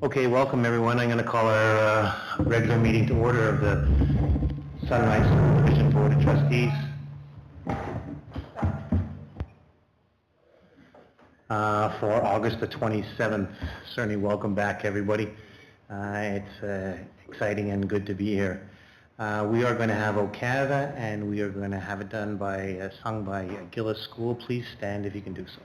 Okay, welcome everyone. I'm going to call our regular meeting to order of the Sunrise Subdivision Board of Trustees. For August the 27th. Certainly welcome back everybody. It's exciting and good to be here. We are going to have O Canada, and we are going to have it done by, sung by Gillis School. Please stand if you can do so.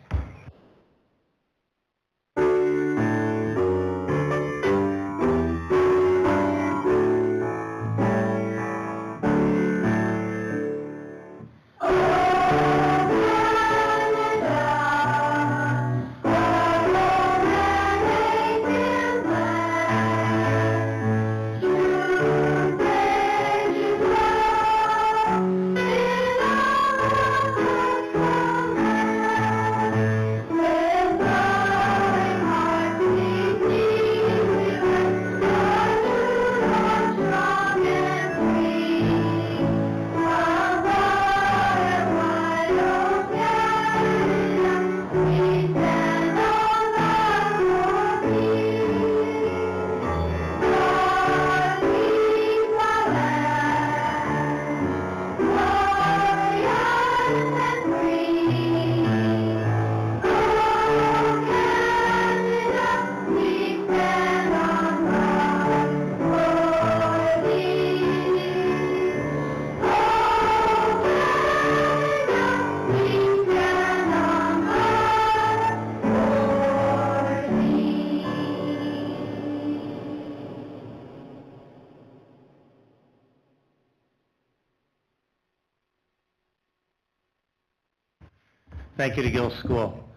Thank you to Gillis School.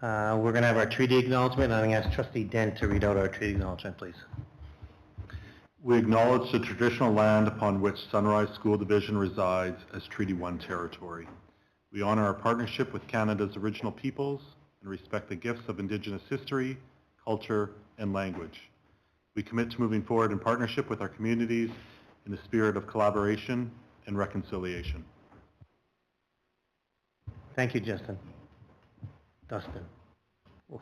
We're going to have our treaty acknowledgement, and I'm going to ask Trustee Dent to read out our treaty acknowledgement, please. We acknowledge the traditional land upon which Sunrise School Division resides as Treaty 1 territory. We honor our partnership with Canada's original peoples and respect the gifts of Indigenous history, culture, and language. We commit to moving forward in partnership with our communities in the spirit of collaboration and reconciliation. Thank you, Dustin. Oof.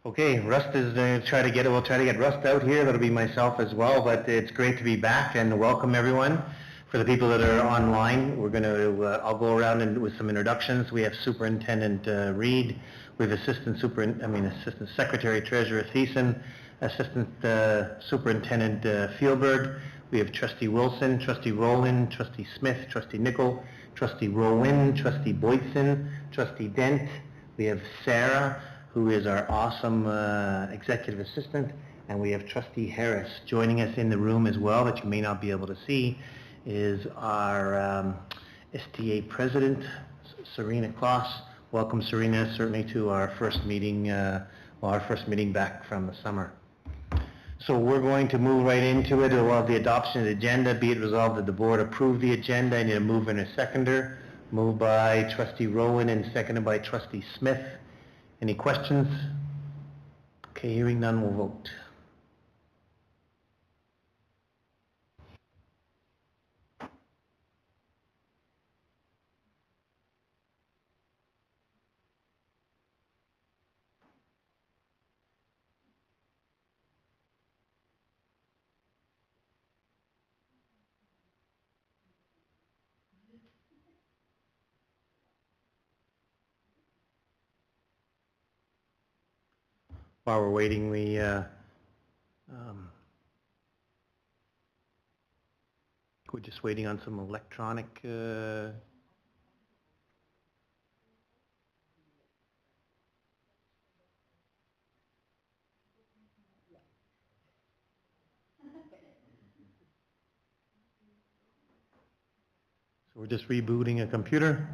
Okay, Rust is we'll try to get Rust out here. That'll be myself as well, but it's great to be back and welcome everyone. For the people that are online, we're going to, I'll go around and with some introductions. We have Superintendent Reed, we have Assistant Secretary Treasurer Thiessen, Assistant Superintendent Fielberg. We have Trustee Wilson, Trustee Rowland, Trustee Smith, Trustee Nickel, Trustee Rowan, Trustee Boydson, Trustee Dent. We have Sarah, who is our awesome executive assistant, and we have Trustee Harris. Joining us in the room as well, that you may not be able to see, is our STA President, Serena Kloss. Welcome, Serena, certainly to our first meeting, our first meeting back from the summer. So we're going to move right into it. We'll have the adoption of the agenda. Be it resolved that the board approve the agenda. I need a mover and a seconder. Moved by Trustee Rowan and seconded by Trustee Smith. Any questions? Okay, hearing none, we'll vote. While we're waiting, we're just waiting on some electronic so we're just rebooting a computer,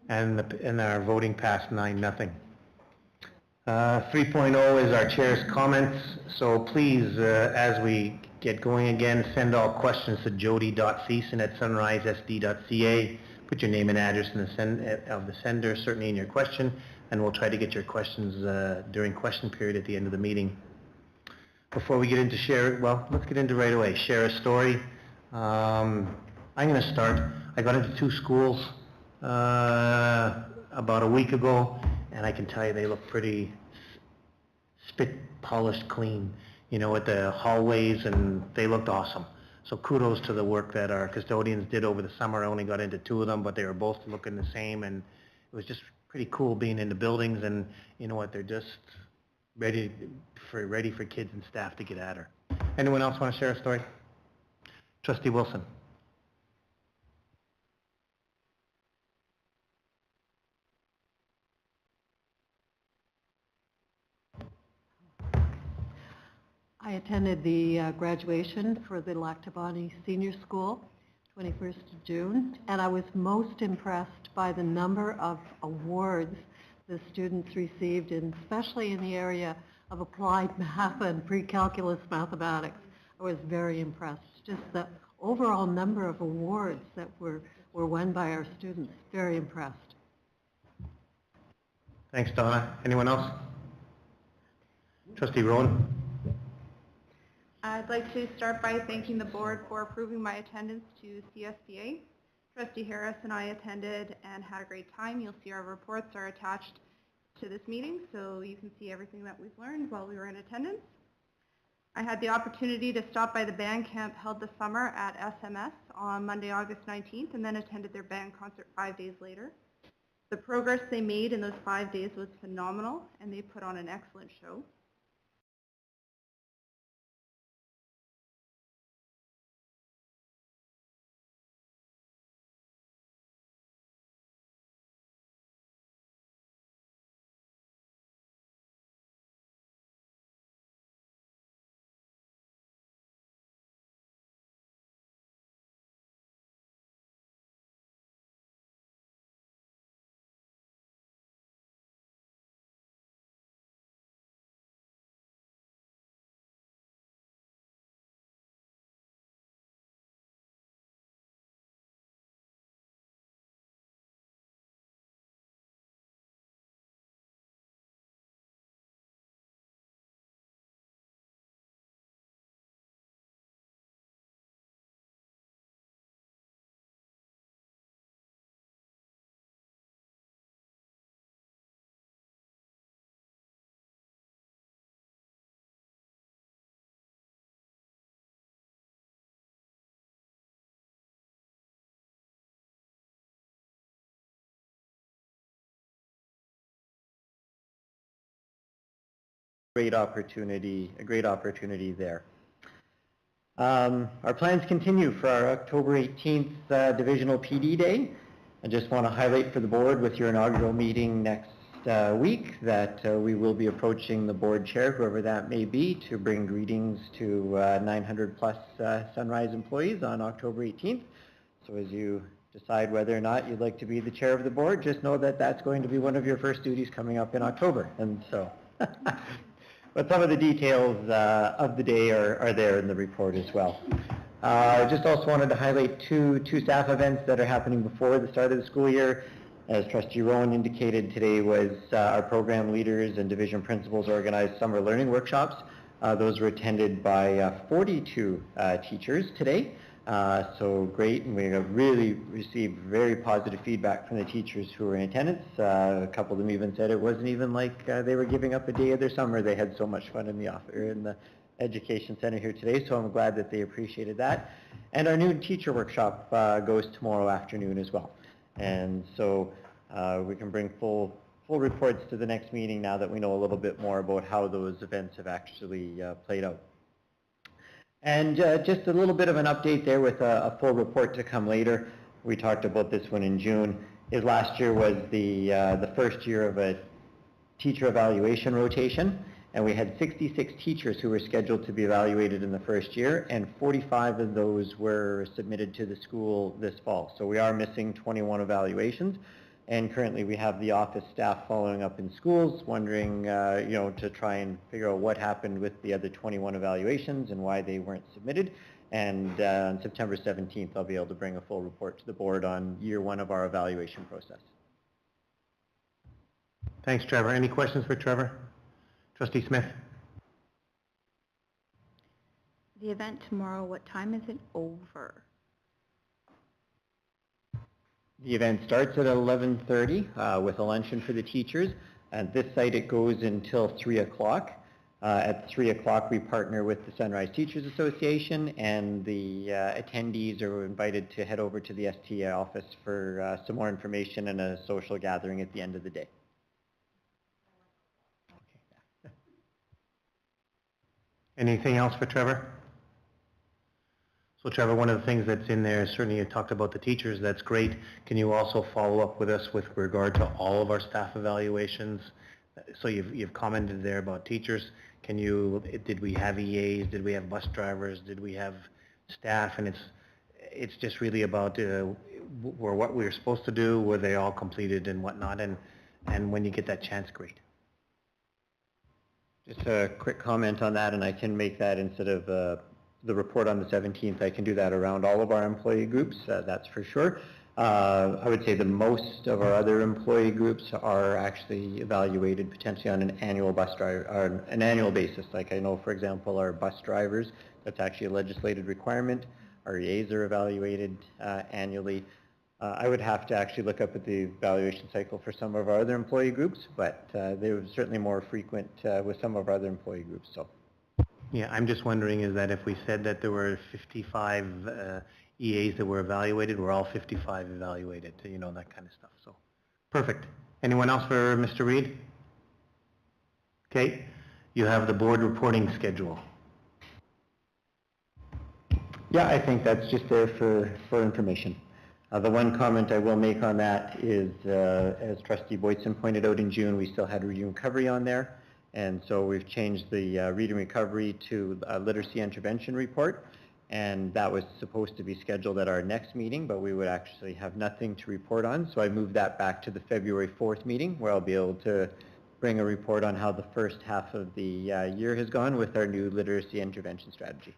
and our voting passed 9-0. 3.0 is our chair's comments, so please, as we get going again, send all questions to jody.thiessen@sunrisesd.ca. Put your name and address in of the sender, certainly in your question, and we'll try to get your questions during question period at the end of the meeting. Before we get into let's get into right away. Share a story. I'm going to start. I got into 2 schools about a week ago, and I can tell you they look pretty spit polished clean, you know, at the hallways, and they looked awesome. So kudos to the work that our custodians did over the summer. I only got into 2 of them, but they were both looking the same, and it was just pretty cool being in the buildings, and you know what, they're just ready for kids and staff to get at her. Anyone else want to share a story? Trustee Wilson. I attended the graduation for the Lactabani Senior School, 21st of June, and I was most impressed by the number of awards the students received, and especially in the area of applied math and pre-calculus mathematics. I was very impressed. Just the overall number of awards that were won by our students. Very impressed. Thanks, Donna. Anyone else? Trustee Rowan. I'd like to start by thanking the board for approving my attendance to CSBA. Trustee Harris and I attended and had a great time. You'll see our reports are attached to this meeting, so you can see everything that we've learned while we were in attendance. I had the opportunity to stop by the band camp held this summer at SMS on Monday, August 19th, and then attended their band concert 5 days later. The progress they made in those 5 days was phenomenal, and they put on an excellent show. A great opportunity there. Our plans continue for our October 18th Divisional PD Day. I just want to highlight for the board with your inaugural meeting next week that we will be approaching the board chair, whoever that may be, to bring greetings to 900 plus Sunrise employees on October 18th. So as you decide whether or not you'd like to be the chair of the board, just know that that's going to be one of your first duties coming up in October. And so but some of the details of the day are there in the report as well. Just also wanted to highlight two staff events that are happening before the start of the school year. As Trustee Rowan indicated, today was our program leaders and division principals organized summer learning workshops. Those were attended by 42 teachers today. So great, and we have really received very positive feedback from the teachers who were in attendance. A couple of them even said it wasn't even like they were giving up a day of their summer. They had so much fun in the education center here today, so I'm glad that they appreciated that. And our new teacher workshop goes tomorrow afternoon as well. And so we can bring full reports to the next meeting now that we know a little bit more about how those events have actually played out. And just a little bit of an update there with a full report to come later. We talked about this one in June. Last year was the first year of a teacher evaluation rotation, and we had 66 teachers who were scheduled to be evaluated in the first year, and 45 of those were submitted to the school this fall. So we are missing 21 evaluations. And currently we have the office staff following up in schools, wondering, to try and figure out what happened with the other 21 evaluations and why they weren't submitted. And on September 17th, I'll be able to bring a full report to the board on year one of our evaluation process. Thanks, Trevor. Any questions for Trevor? Trustee Smith. The event tomorrow, what time is it over? The event starts at 11:30 with a luncheon for the teachers. At this site, it goes until 3 o'clock. At 3 o'clock, we partner with the Sunrise Teachers Association, and the attendees are invited to head over to the STA office for some more information and a social gathering at the end of the day. Anything else for Trevor? So Trevor, one of the things that's in there, certainly you talked about the teachers, that's great. Can you also follow up with us with regard to all of our staff evaluations? So you've commented there about teachers. Did we have EAs? Did we have bus drivers? Did we have staff? And it's just really about what we were supposed to do, were they all completed and whatnot, and when you get that chance, great. Just a quick comment on that, and I can make that instead of the report on the 17th, I can do that around all of our employee groups, that's for sure. I would say the most of our other employee groups are actually evaluated potentially on an annual an annual basis. Like I know, for example, our bus drivers, that's actually a legislated requirement. Our EAs are evaluated annually. I would have to actually look up at the evaluation cycle for some of our other employee groups, but they were certainly more frequent with some of our other employee groups. So. Yeah, I'm just wondering is that if we said that there were 55 EAs that were evaluated, were all 55 evaluated, you know, that kind of stuff. So, perfect. Anyone else for Mr. Reid? Okay, you have the board reporting schedule. Yeah, I think that's just there for information. The one comment I will make on that is, as Trustee Boytson pointed out, in June we still had reading recovery on there, and so we've changed the reading recovery to a literacy intervention report, and that was supposed to be scheduled at our next meeting, but we would actually have nothing to report on, so I moved that back to the February 4th meeting, where I'll be able to bring a report on how the first half of the year has gone with our new literacy intervention strategy.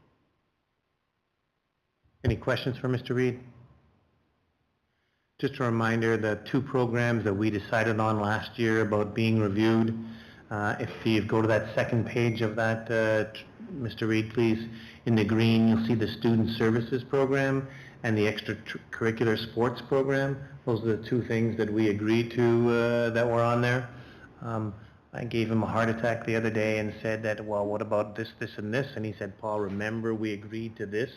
Any questions for Mr. Reid? Just a reminder, the 2 programs that we decided on last year about being reviewed, if you go to that second page of that, Mr. Reid, please, in the green you'll see the student services program and the extracurricular sports program. Those are the 2 things that we agreed to that were on there. I gave him a heart attack the other day and said that, well, what about this, this, and this? And he said, Paul, remember we agreed to this?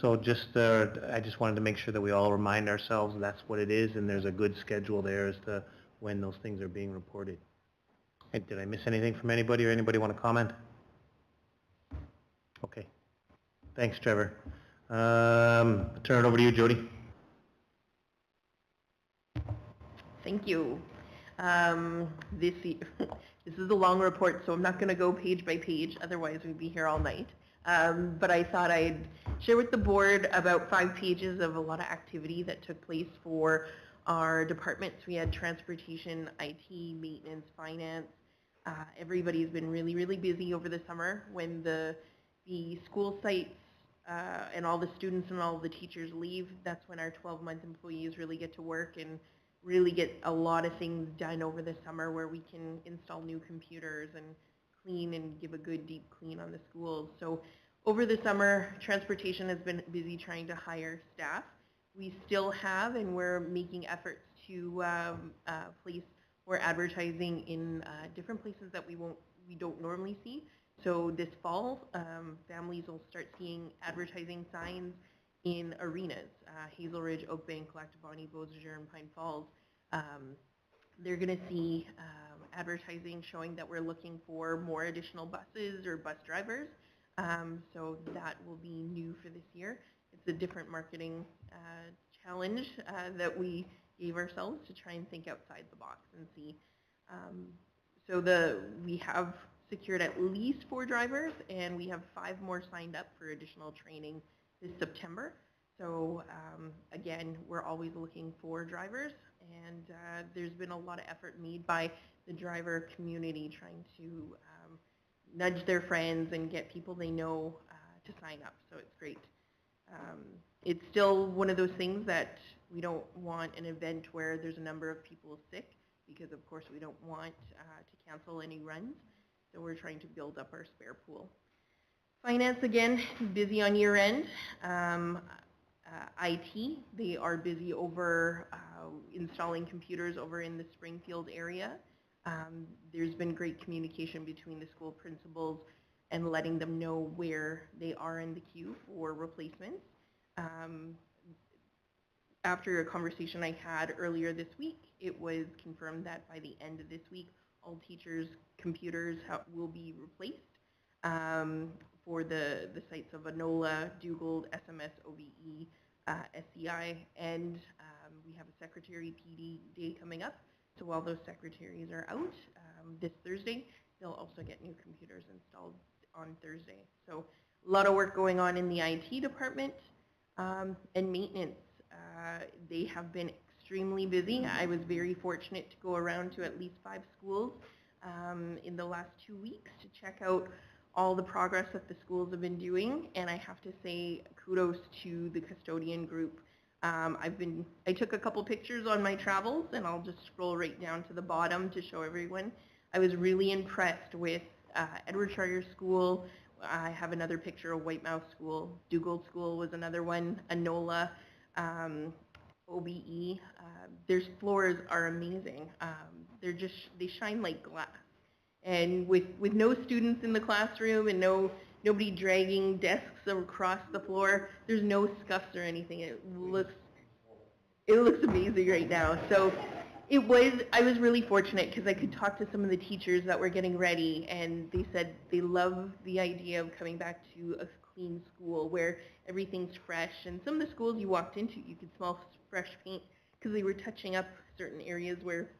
So I just wanted to make sure that we all remind ourselves that's what it is, and there's a good schedule there as to when those things are being reported. Hey, did I miss anything from anybody, or anybody want to comment? Okay. Thanks, Trevor. Turn it over to you, Jody. Thank you. This is a long report, so I'm not going to go page by page, otherwise we'd be here all night. But I thought I'd share with the board about 5 pages of a lot of activity that took place for our departments. We had transportation, IT, maintenance, finance. Everybody's been really, really busy over the summer. When the school sites and all the students and all the teachers leave, that's when our 12-month employees really get to work and really get a lot of things done over the summer, where we can install new computers and clean and give a good deep clean on the schools. So over the summer, transportation has been busy trying to hire staff. We still have, and we're making efforts to place more advertising in different places that we don't normally see. So this fall, families will start seeing advertising signs in arenas, Hazel Ridge, Oakbank, Lactabani, Beausejour, and Pine Falls. They're going to see advertising showing that we're looking for more additional buses or bus drivers. So that will be new for this year. It's a different marketing challenge that we gave ourselves to try and think outside the box and see. So we have secured at least 4 drivers, and we have 5 more signed up for additional training this September. So again, we're always looking for drivers, and there's been a lot of effort made by the driver community trying to nudge their friends and get people they know to sign up. So it's great. It's still one of those things that we don't want an event where there's a number of people sick, because of course we don't want to cancel any runs. So we're trying to build up our spare pool. Finance, again, busy on year end. IT, they are busy over installing computers over in the Springfield area. There's been great communication between the school principals and letting them know where they are in the queue for replacements. After a conversation I had earlier this week, it was confirmed that by the end of this week, all teachers' computers will be replaced for the sites of Anola, Dugald, SMS, OBE, SEI, and we have a secretary PD day coming up. So while those secretaries are out this Thursday, they'll also get new computers installed on Thursday. So a lot of work going on in the IT department and maintenance. They have been extremely busy. I was very fortunate to go around to at least 5 schools in the last 2 weeks to check out all the progress that the schools have been doing, and I have to say kudos to the custodian group. I took a couple pictures on my travels, and I'll just scroll right down to the bottom to show everyone. I was really impressed with Edward Charter School. I have another picture of Whitemouth School. Dugald School was another one. Anola, OBE. Their floors are amazing. They shine like glass. And with no students in the classroom and nobody dragging desks across the floor, there's no scuffs or anything. It looks amazing right now. So I was really fortunate because I could talk to some of the teachers that were getting ready, and they said they love the idea of coming back to a clean school where everything's fresh. And some of the schools you walked into, you could smell fresh paint because they were touching up certain areas where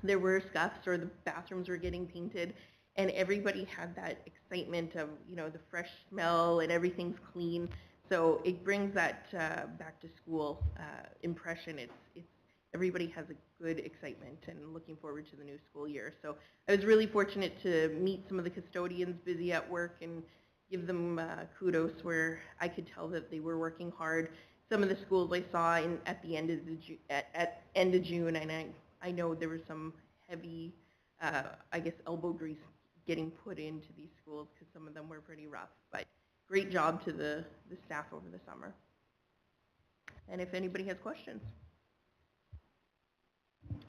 there were scuffs or the bathrooms were getting painted, and everybody had that excitement of, the fresh smell and everything's clean. So it brings that back to school impression. It's everybody has a good excitement and looking forward to the new school year. So I was really fortunate to meet some of the custodians busy at work and give them kudos where I could tell that they were working hard. Some of the schools I saw at the end of end of June, and I know there was some heavy, elbow grease getting put into these schools because some of them were pretty rough. But great job to the staff over the summer. And if anybody has questions.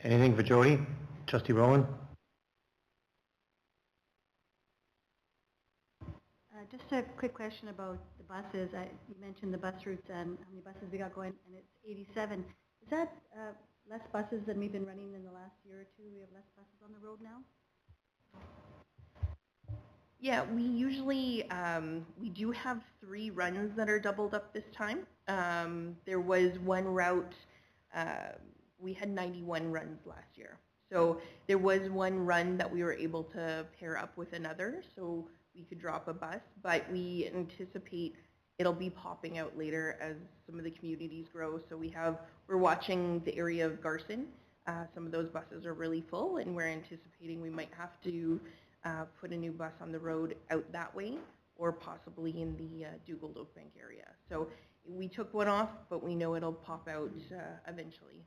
Anything for Jody? Trustee Rowan? Just a quick question about the buses. You mentioned the bus routes and how many buses we got going, and it's 87. Is that less buses than we've been running in the last year or two? We have less buses on the road now? Yeah, we usually, we do have 3 runs that are doubled up this time. There was one route, we had 91 runs last year. So there was one run that we were able to pair up with another, so we could drop a bus, but we anticipate it'll be popping out later as some of the communities grow. So we're watching the area of Garson. Some of those buses are really full, and we're anticipating we might have to put a new bus on the road out that way, or possibly in the Dugald Oakbank area. So we took one off, but we know it'll pop out eventually.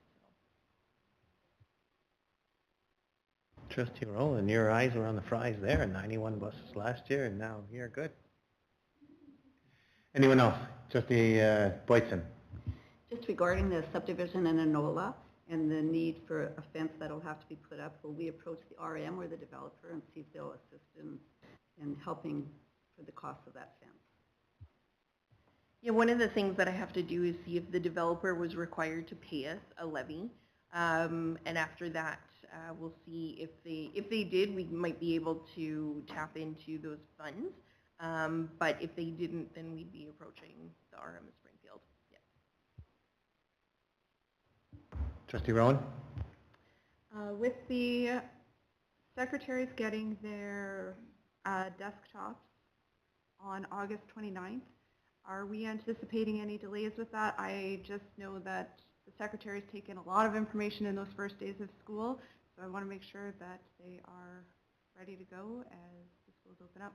Trustee Rowland, your eyes were on the fries there. 91 buses last year, and now you're good. Anyone else? Trustee Boyson. Just regarding the subdivision in Anola and the need for a fence that'll have to be put up, will we approach the RM or the developer and see if they'll assist in helping for the cost of that fence? Yeah, one of the things that I have to do is see if the developer was required to pay us a levy, and after that we'll see if they did, we might be able to tap into those funds, but if they didn't, then we'd be approaching the RM of Springfield. Yeah. Trustee Rowan? With the secretaries getting their desktops on August 29th, are we anticipating any delays with that? I just know that the secretary's taken a lot of information in those first days of school, so I want to make sure that they are ready to go as the schools open up.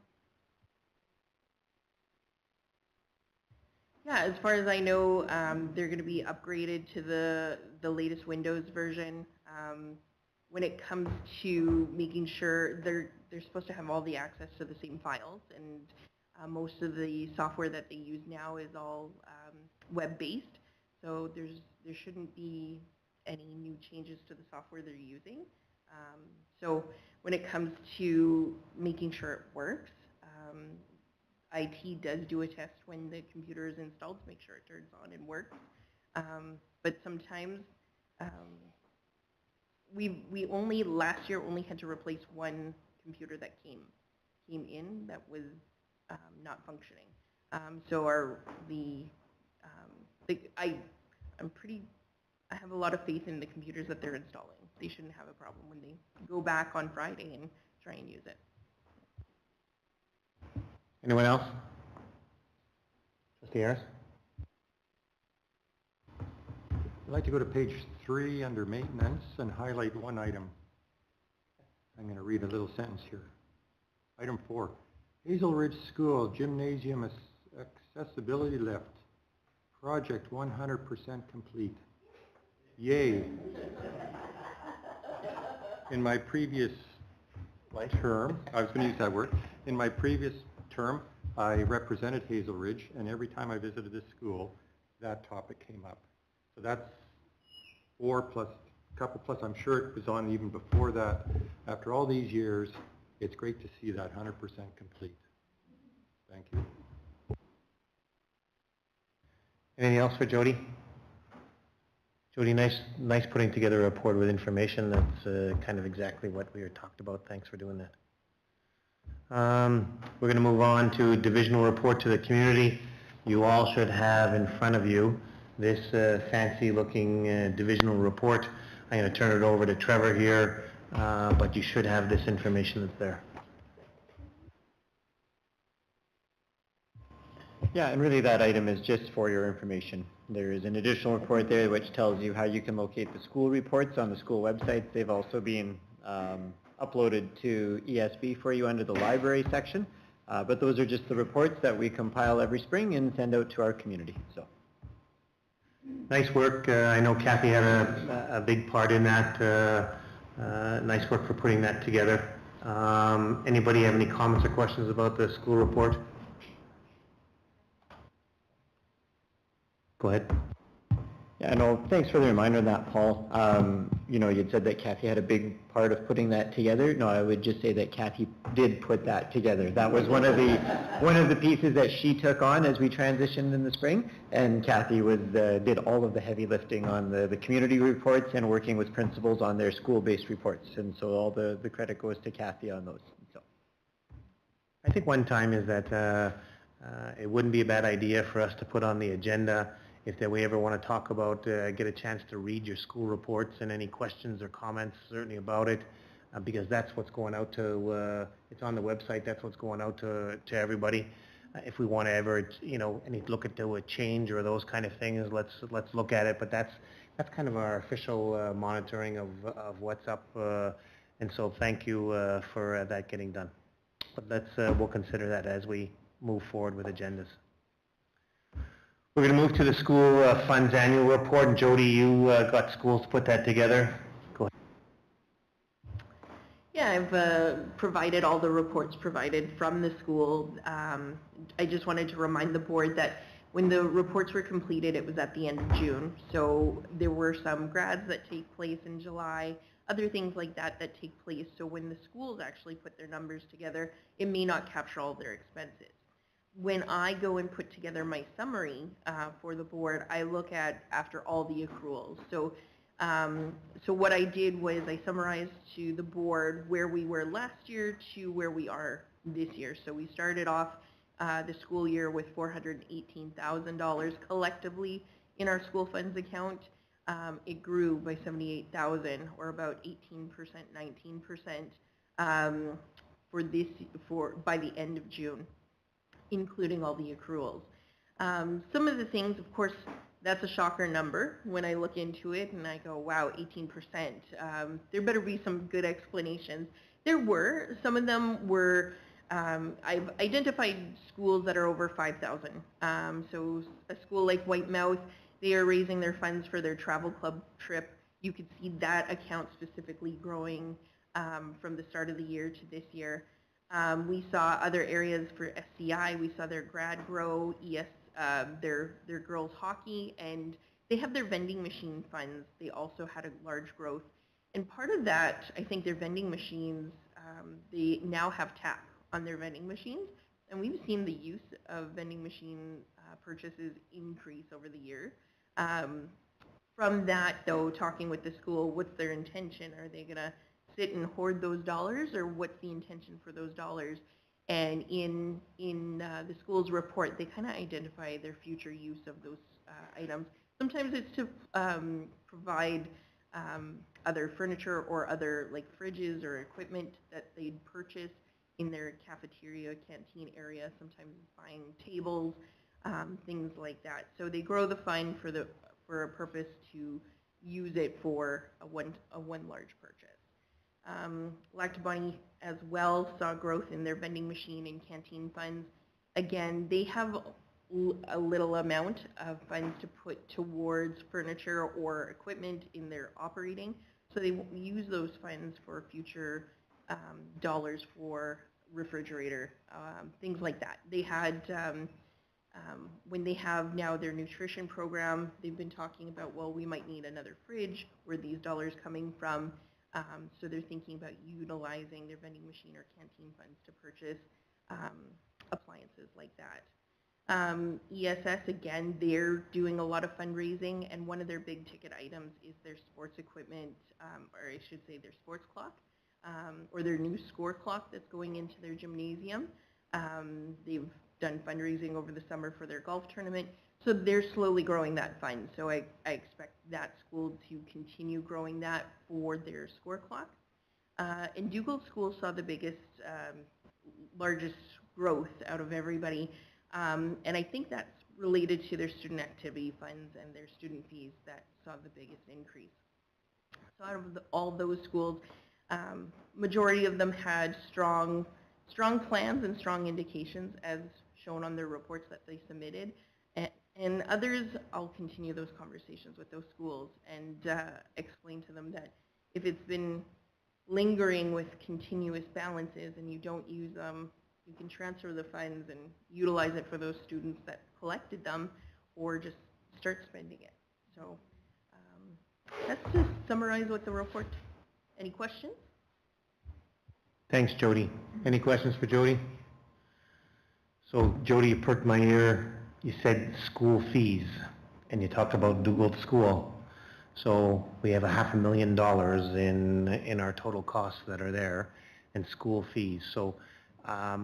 Yeah, as far as I know, they're going to be upgraded to the latest Windows version. When it comes to making sure they're supposed to have all the access to the same files, and most of the software that they use now is all web-based, so there shouldn't be any new changes to the software they're using. So when it comes to making sure it works, IT does do a test when the computer is installed to make sure it turns on and works. But sometimes we only last year only had to replace one computer that came in that was not functioning. So I have a lot of faith in the computers that they're installing. They shouldn't have a problem when they go back on Friday and try and use it. Anyone else? Trustee Harris? I'd like to go to page 3 under maintenance and highlight one item. I'm going to read a little sentence here. Item 4, Hazel Ridge School Gymnasium Accessibility Lift. Project 100% complete. Yay. In my previous term, I was going to use that word, in my previous term, I represented Hazel Ridge, and every time I visited this school, that topic came up. So that's 4 plus, a couple plus, I'm sure it was on even before that. After all these years, it's great to see that 100% complete. Thank you. Anything else for Jody? Jody, nice putting together a report with information. That's kind of exactly what we were talked about. Thanks for doing that. We're going to move on to divisional report to the community. You all should have in front of you this fancy looking divisional report. I'm going to turn it over to Trevor here, but you should have this information that's there. Yeah, and really that item is just for your information. There is an additional report there which tells you how you can locate the school reports on the school website. They've also been uploaded to ESB for you under the library section. But those are just the reports that we compile every spring and send out to our community. So, nice work. I know Kathy had a big part in that. Nice work for putting that together. Anybody have any comments or questions about the school report? Go ahead. yeah, no, thanks for the reminder on that, Paul. You know, you'd said that Kathy had a big part of putting that together. No, I would just say that Kathy did put that together. That was one of the pieces that she took on as we transitioned in the spring, and Kathy did all of the heavy lifting on the community reports and working with principals on their school-based reports, and so all the credit goes to Kathy on those. So, I think one time is that it wouldn't be a bad idea for us to put on the agenda if that we ever want to talk about, get a chance to read your school reports and any questions or comments certainly about it, because that's what's going out to, it's on the website, that's what's going out to everybody. If we want to ever, you know, any look at a change or those kind of things, let's look at it, but that's kind of our official monitoring of what's up, and so thank you for that getting done. But we'll consider that as we move forward with agendas. We're going to move to the school funds annual report. And Jody, you got schools to put that together. Go ahead. Yeah, I've provided all the reports provided from the school. I just wanted to remind the board that when the reports were completed, it was at the end of June. So there were some grads that take place in July, other things like that take place. So when the schools actually put their numbers together, it may not capture all their expenses. When I go and put together my summary for the board, I look at after all the accruals. So, so what I did was I summarized to the board where we were last year to where we are this year. So we started off the school year with $418,000 collectively in our school funds account. It grew by $78,000, or about 18%, 19% by the end of June, including all the accruals. Some of the things, of course, that's a shocker number when I look into it and I go, wow, 18%. There better be some good explanations. There were. Some of them were, I've identified schools that are over 5,000. So a school like Whitemouth, they are raising their funds for their travel club trip. You could see that account specifically growing from the start of the year to this year. We saw other areas for SCI. We saw their grad grow, their girls hockey, and they have their vending machine funds. They also had a large growth. And part of that, I think their vending machines, they now have tap on their vending machines. And we've seen the use of vending machine purchases increase over the year. From that, though, talking with the school, what's their intention? Are they going to sit and hoard those dollars, or what's the intention for those dollars? And in the school's report, they kind of identify their future use of those items. Sometimes it's to provide other furniture or other like fridges or equipment that they'd purchase in their cafeteria, canteen area. Sometimes buying tables, things like that. So they grow the fund for a purpose to use it for a one large purchase. Lactabani as well saw growth in their vending machine and canteen funds. Again, they have a little amount of funds to put towards furniture or equipment in their operating, so they use those funds for future dollars for refrigerator, things like that. They had, when they have now their nutrition program, they've been talking about, well, we might need another fridge. Where are these dollars coming from? So they're thinking about utilizing their vending machine or canteen funds to purchase appliances like that. ESS, again, they're doing a lot of fundraising, and one of their big ticket items is their sports equipment, or I should say their sports clock, or their new score clock that's going into their gymnasium. They've done fundraising over the summer for their golf tournament, so they're slowly growing that fund. So I expect that school to continue growing that for their score clock. And Dugald School saw the biggest, largest growth out of everybody. And I think that's related to their student activity funds and their student fees that saw the biggest increase. So out of all those schools, majority of them had strong plans and strong indications as shown on their reports that they submitted. And others, I'll continue those conversations with those schools and explain to them that if it's been lingering with continuous balances and you don't use them, you can transfer the funds and utilize it for those students that collected them, or just start spending it. So that's to summarize what the report. Any questions? Thanks, Jody. Any questions for Jody? So Jody, you perked my ear. You said school fees, and you talked about Dugald School. So we have $500,000 in our total costs that are there, and school fees. So I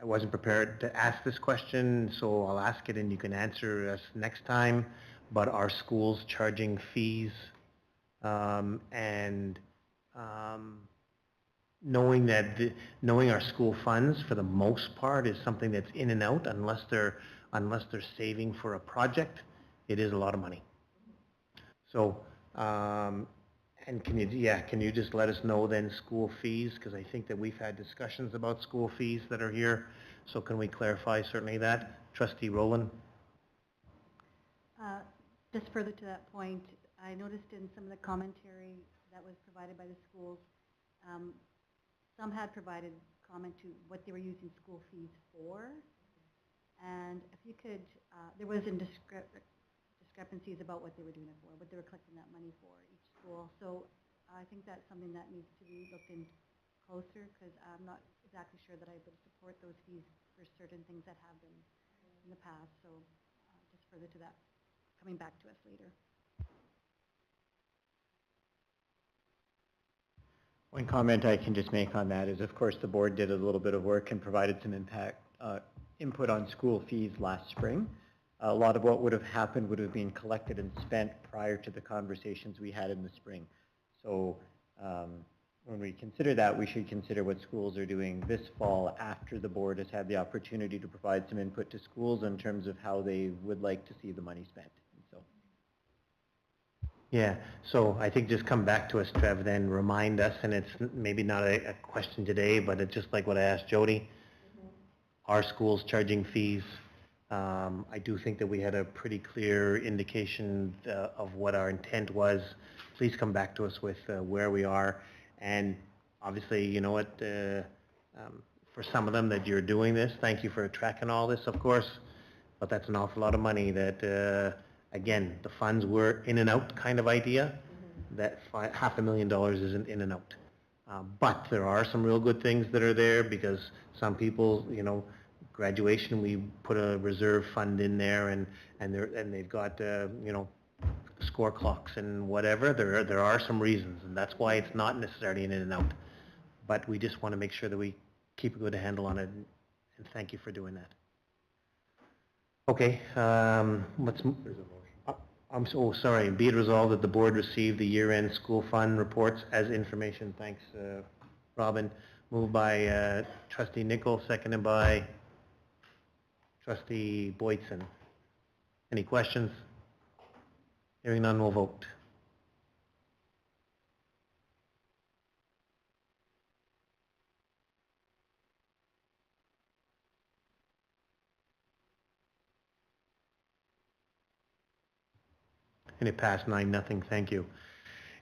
wasn't prepared to ask this question, so I'll ask it and you can answer us next time. But are schools charging fees? Knowing our school funds for the most part is something that's in and out, unless they're saving for a project, it is a lot of money. So, and can you just let us know then school fees, because I think that we've had discussions about school fees that are here. So can we clarify certainly that? Trustee Rowland? Just further to that point, I noticed in some of the commentary that was provided by the schools, some had provided comment to what they were using school fees for. And if you could, there was discrepancies about what they were doing it for, what they were collecting that money for, each school. So I think that's something that needs to be looked into closer, because I'm not exactly sure that I would support those fees for certain things that have been in the past. So just further to that, coming back to us later. One comment I can just make on that is, of course, the board did a little bit of work and provided some input on school fees last spring. A lot of what would have happened would have been collected and spent prior to the conversations we had in the spring. So when we consider that, we should consider what schools are doing this fall after the board has had the opportunity to provide some input to schools in terms of how they would like to see the money spent. Yeah, so I think just come back to us, Trev, then remind us, and it's maybe not a question today, but it's just like what I asked Jody. Are schools charging fees? I do think that we had a pretty clear indication of what our intent was. Please come back to us with where we are. And obviously, you know what, for some of them that you're doing this, thank you for tracking all this, of course, but that's an awful lot of money that, again, the funds were in and out kind of idea. that $500,000 isn't in and out. But there are some real good things that are there because some people, you know, graduation, we put a reserve fund in there and they've got, you know, score clocks and whatever. There are some reasons, and that's why it's not necessarily an in and out. But we just want to make sure that we keep a good handle on it, and thank you for doing that. Okay, let's. I'm so sorry. Be it resolved that the board receive the year-end school fund reports as information. Thanks, Robin. Moved by Trustee Nichol, seconded by Trustee Boydson. Any questions? Hearing none, we'll vote. And it passed 9-0, thank you.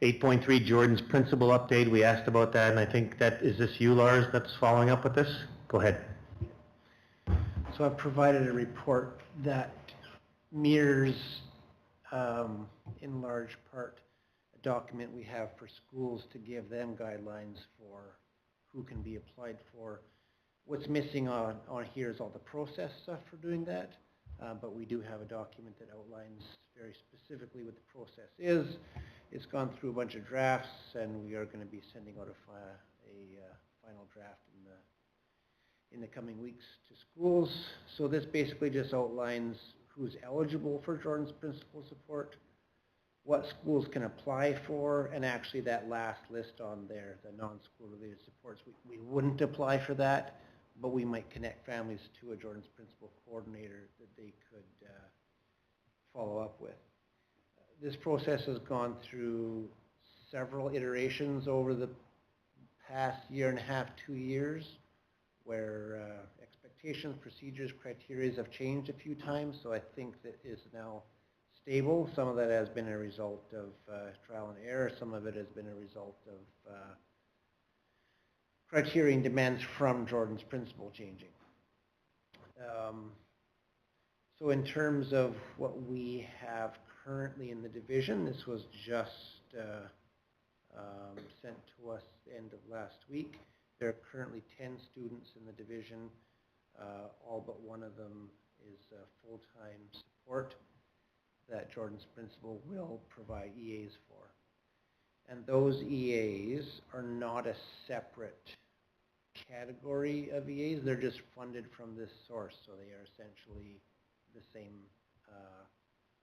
8.3, Jordan's principal update, we asked about that, and I think that, is this you, Lars, that's following up with this? Go ahead. So I've provided a report that mirrors, in large part, a document we have for schools to give them guidelines for who can be applied for. What's missing on here is all the process stuff for doing that, but we do have a document that outlines very specifically what the process is. It's gone through a bunch of drafts, and we are going to be sending out a final draft in the coming weeks to schools. So this basically just outlines who's eligible for Jordan's principal support, what schools can apply for, and actually that last list on there, the non-school related supports, we wouldn't apply for that, but we might connect families to a Jordan's principal coordinator that they could follow up with. This process has gone through several iterations over the past year and a half, 2 years, where expectations, procedures, criteria have changed a few times, so I think that is now stable. Some of that has been a result of trial and error. Some of it has been a result of criteria and demands from Jordan's principal changing. So in terms of what we have currently in the division, this was just sent to us end of last week. There are currently 10 students in the division. All but one of them is full-time support that Jordan's principal will provide EAs for. And those EAs are not a separate category of EAs. They're just funded from this source, so they are essentially the same.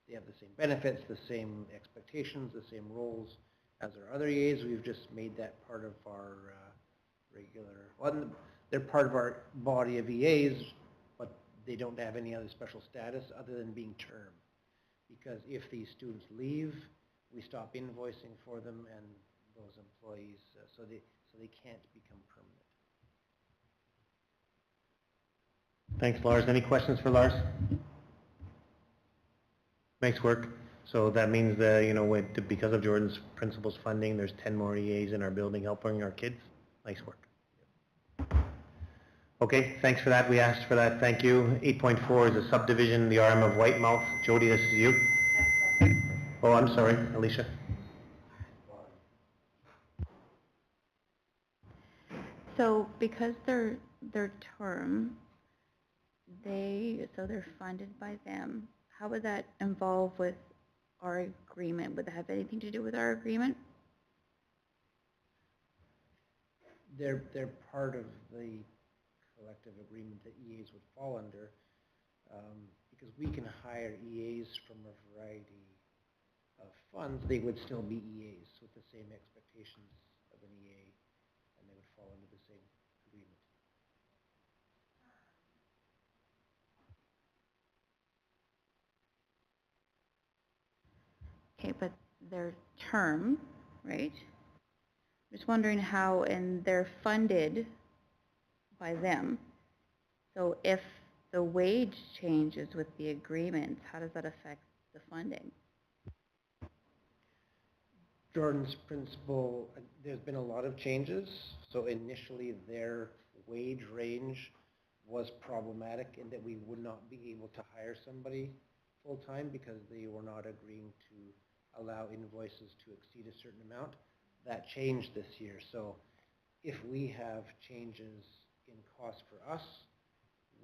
They have the same benefits, the same expectations, the same roles as our other EAs. We've just made that part of our regular, well, they're part of our body of EAs, but they don't have any other special status other than being term. Because if these students leave, we stop invoicing for them, and those employees, so they can't become permanent. Thanks, Lars. Any questions for Lars? Nice work. So that means that, you know, because of Jordan's principal's funding, there's 10 more EAs in our building helping our kids. Nice work. Okay, thanks for that. We asked for that. Thank you. 8.4 is a subdivision, the RM of Whitemouth. Jody, this is you. Oh, I'm sorry, Alicia. So because they're term, they're funded by them. How would that involve with our agreement? Would that have anything to do with our agreement? They're part of the collective agreement that EAs would fall under, because we can hire EAs from a variety of funds. They would still be EAs with the same expectations of an EA, and they would fall under the same agreement. Okay, but they're term, right? Just wondering how, and they're funded by them. So if the wage changes with the agreements, how does that affect the funding? Jordan's principal, there's been a lot of changes. So initially their wage range was problematic in that we would not be able to hire somebody full-time because they were not agreeing to allow invoices to exceed a certain amount. That changed this year, so if we have changes in cost for us,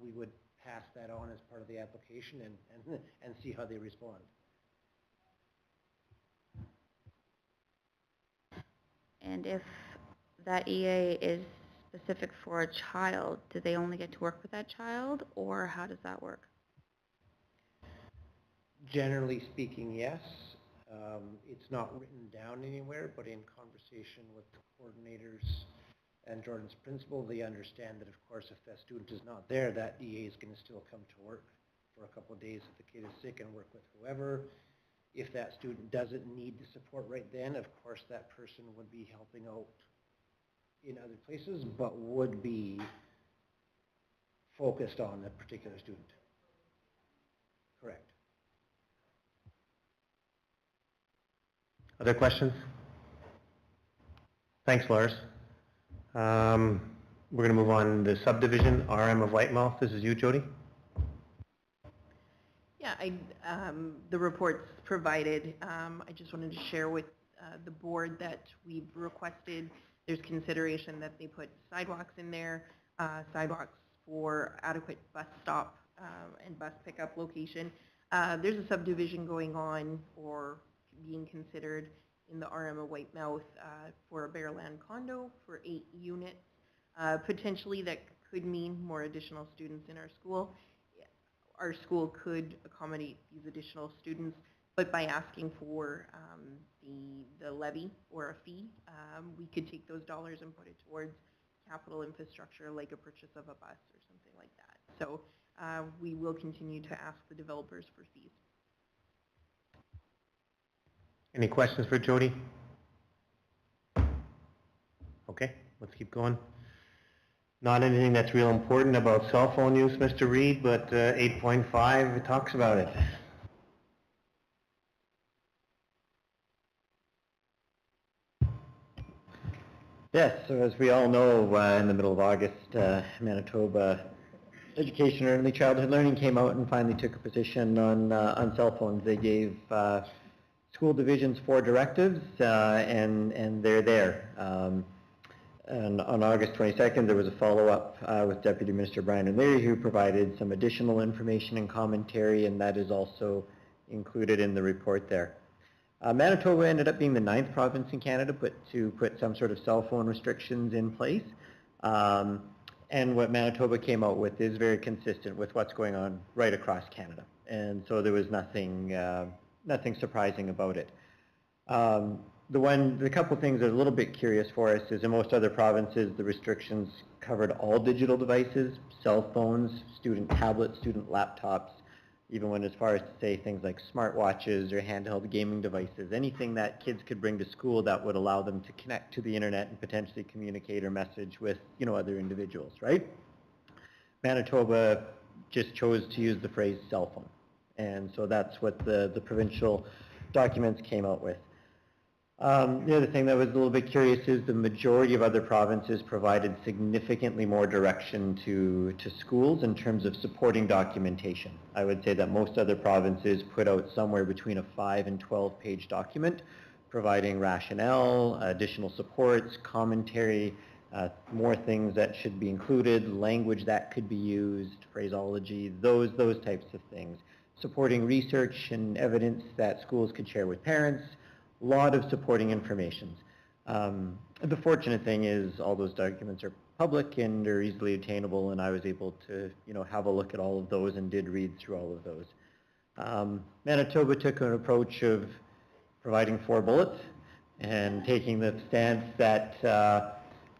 we would pass that on as part of the application and see how they respond. And if that EA is specific for a child, do they only get to work with that child, or how does that work? Generally speaking, yes. It's not written down anywhere, but in conversation with the coordinators and Jordan's principal, they understand that, of course, if that student is not there, that EA is going to still come to work for a couple of days if the kid is sick and work with whoever. If that student doesn't need the support right then, of course, that person would be helping out in other places, but would be focused on a particular student. Correct. Other questions? Thanks, Lars. We're going to move on to subdivision, RM of Whitemouth. This is you, Jody. Yeah, the reports provided, I just wanted to share with the board that we've requested there's consideration that they put sidewalks in there, sidewalks for adequate bus stop and bus pickup location. There's a subdivision going on or being considered in the RM of Whitemouth for a Bearland condo for 8 units. Potentially that could mean more additional students in our school. Our school could accommodate these additional students, but by asking for the levy or a fee, we could take those dollars and put it towards capital infrastructure like a purchase of a bus or something like that. So we will continue to ask the developers for fees. Any questions for Jody? Okay, let's keep going. Not anything that's real important about cell phone use, Mr. Reed, but 8.5 talks about it. Yes, so as we all know, in the middle of August, Manitoba Education and Early Childhood Learning came out and finally took a position on cell phones. They gave school divisions 4 directives, and they're there. And on August 22nd, there was a follow-up with Deputy Minister Brian O'Leary, who provided some additional information and commentary, and that is also included in the report there. Manitoba ended up being the 9th province in Canada to put some sort of cell phone restrictions in place. And what Manitoba came out with is very consistent with what's going on right across Canada. And so there was nothing surprising about it. The couple things that are a little bit curious for us is in most other provinces, the restrictions covered all digital devices, cell phones, student tablets, student laptops, even went as far as to say things like smartwatches or handheld gaming devices, anything that kids could bring to school that would allow them to connect to the internet and potentially communicate or message with, other individuals, right? Manitoba just chose to use the phrase cell phone. And so that's what the provincial documents came out with. The other thing that was a little bit curious is the majority of other provinces provided significantly more direction to schools in terms of supporting documentation. I would say that most other provinces put out somewhere between a 5 and 12-page document providing rationale, additional supports, commentary, more things that should be included, language that could be used, phraseology, those types of things. Supporting research and evidence that schools could share with parents, a lot of supporting information. The fortunate thing is all those documents are public and are easily attainable, and I was able to have a look at all of those and did read through all of those. Manitoba took an approach of providing 4 bullets and taking the stance that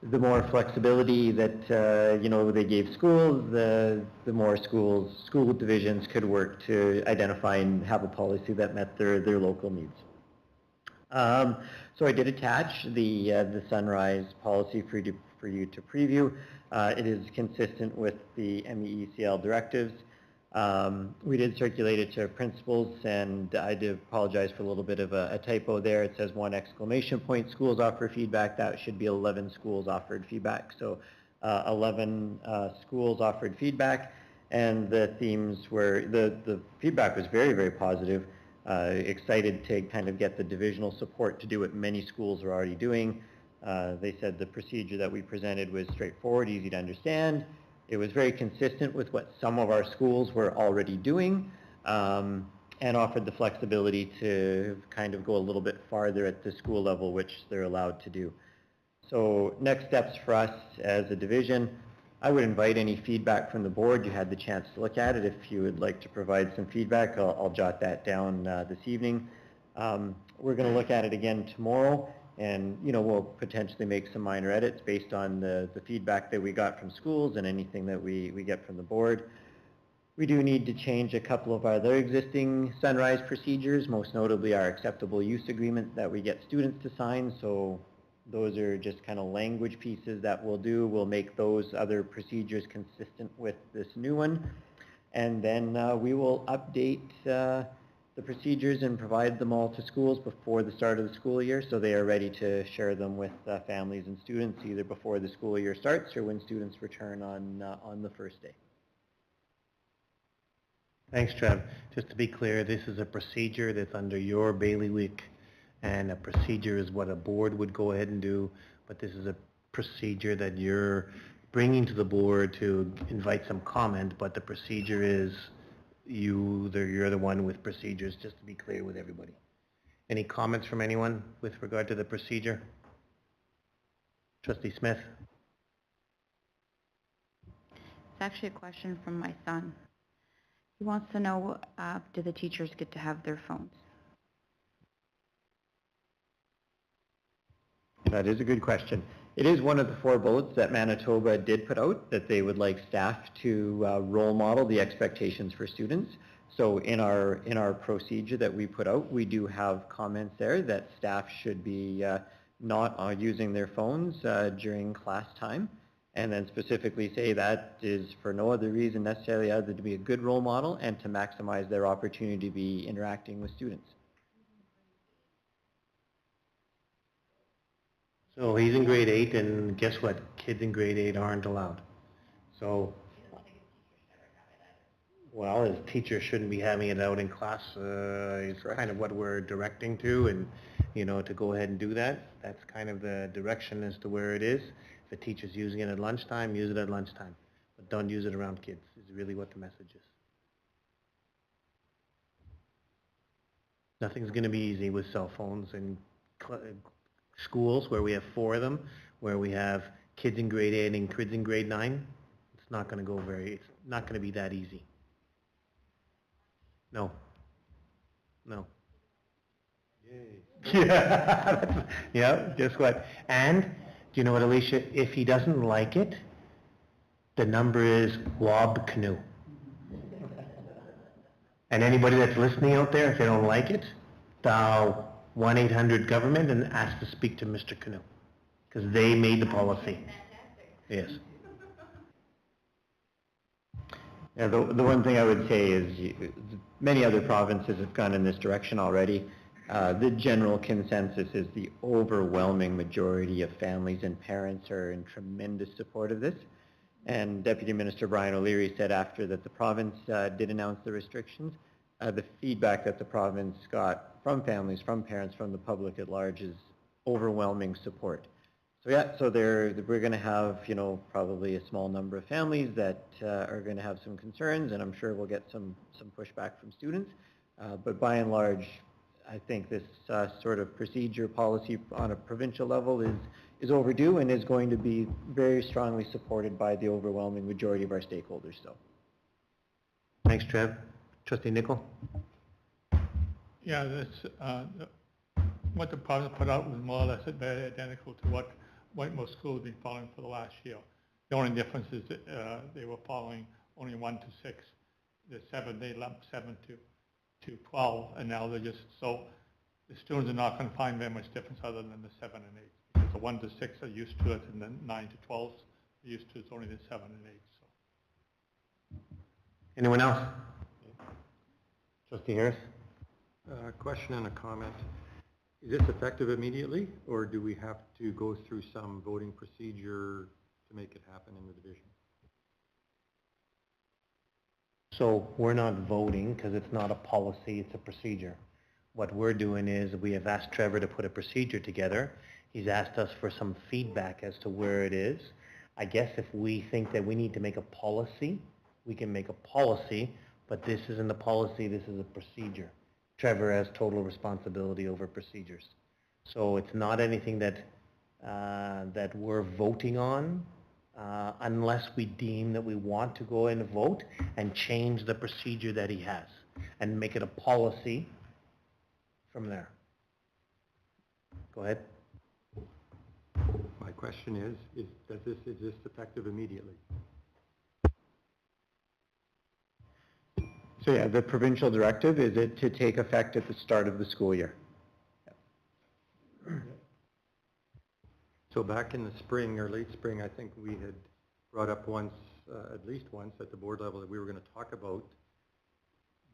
the more flexibility that they gave schools, the more school divisions could work to identify and have a policy that met their local needs. So I did attach the Sunrise policy for you to preview. It is consistent with the MEECL directives. We did circulate it to principals, and I do apologize for a little bit of a typo there. It says 1 exclamation point, schools offer feedback. That should be 11 schools offered feedback. So 11 schools offered feedback, and the themes were, the feedback was very, very positive. Excited to kind of get the divisional support to do what many schools are already doing. They said the procedure that we presented was straightforward, easy to understand. It was very consistent with what some of our schools were already doing, and offered the flexibility to kind of go a little bit farther at the school level, which they're allowed to do. So next steps for us as a division, I would invite any feedback from the board. You had the chance to look at it. If you would like to provide some feedback, I'll jot that down this evening. We're going to look at it again tomorrow, and we'll potentially make some minor edits based on the feedback that we got from schools and anything that we get from the board. We do need to change a couple of our other existing Sunrise procedures, most notably our acceptable use agreement that we get students to sign. So those are just kind of language pieces that we'll do. We'll make those other procedures consistent with this new one. And then we will update the procedures and provide them all to schools before the start of the school year, so they are ready to share them with families and students either before the school year starts or when students return on the first day. Thanks, Trev. Just to be clear, this is a procedure that's under your bailiwick, and a procedure is what a board would go ahead and do, but this is a procedure that you're bringing to the board to invite some comment, but the procedure is you're the one with procedures, just to be clear with everybody. Any comments from anyone with regard to the procedure? Trustee Smith? It's actually a question from my son. He wants to know, do the teachers get to have their phones? That is a good question. It is one of the 4 bullets that Manitoba did put out, that they would like staff to role model the expectations for students. So in our procedure that we put out, we do have comments there that staff should be not using their phones during class time, and then specifically say that is for no other reason necessarily other than to be a good role model and to maximize their opportunity to be interacting with students. So he's in grade 8, and guess what? Kids in grade 8 aren't allowed. So, well, his teacher shouldn't be having it out in class. It's kind of what we're directing to, and to go ahead and do that. That's kind of the direction as to where it is. If a teacher's using it at lunchtime, use it at lunchtime, but don't use it around kids. Is really what the message is. Nothing's going to be easy with cell phones and schools where we have 4 of them, where we have kids in grade 8 and kids in grade 9. It's not going to be that easy. No. Yay. Yeah, guess what? And, do you know what, Alicia? If he doesn't like it, the number is Wob Canoe. And anybody that's listening out there, if they don't like it, dial 1-800-GOVERNMENT and ask to speak to Mr. Canoe, because they made the policy. Yes. Yeah, the one thing I would say is many other provinces have gone in this direction already. The general consensus is the overwhelming majority of families and parents are in tremendous support of this. And Deputy Minister Brian O'Leary said after that the province did announce the restrictions, the feedback that the province got from families, from parents, from the public at large is overwhelming support. So yeah, so we're going to have, probably a small number of families that are going to have some concerns, and I'm sure we'll get some pushback from students. But by and large, I think this sort of procedure policy on a provincial level is overdue and is going to be very strongly supported by the overwhelming majority of our stakeholders. So, Thanks, Trev. Trustee Nicol? Yeah, what the province put out was more or less very identical to what Whitemoor School has been following for the last year. The only difference is that they were following only 1 to 6. The 7, they lumped 7 to 12, and now they're just, so the students are not going to find very much difference other than the 7 and 8. Because the 1 to 6 are used to it, and then 9 to 12 are used to it. It's only the 7 and 8. So. Anyone else? Trustee Harris? Question and a comment. Is this effective immediately, or do we have to go through some voting procedure to make it happen in the division? So we're not voting because it's not a policy, it's a procedure. What we're doing is we have asked Trevor to put a procedure together. He's asked us for some feedback as to where it is. I guess if we think that we need to make a policy, we can make a policy, but this isn't a policy, this is a procedure. Trevor has total responsibility over procedures. So it's not anything that, that we're voting on unless we deem that we want to go in and vote and change the procedure that he has and make it a policy from there. Go ahead. My question is this effective immediately? So yeah, the provincial directive is it to take effect at the start of the school year. So back in the spring or late spring, I think we had brought up once, at least once at the board level, that we were going to talk about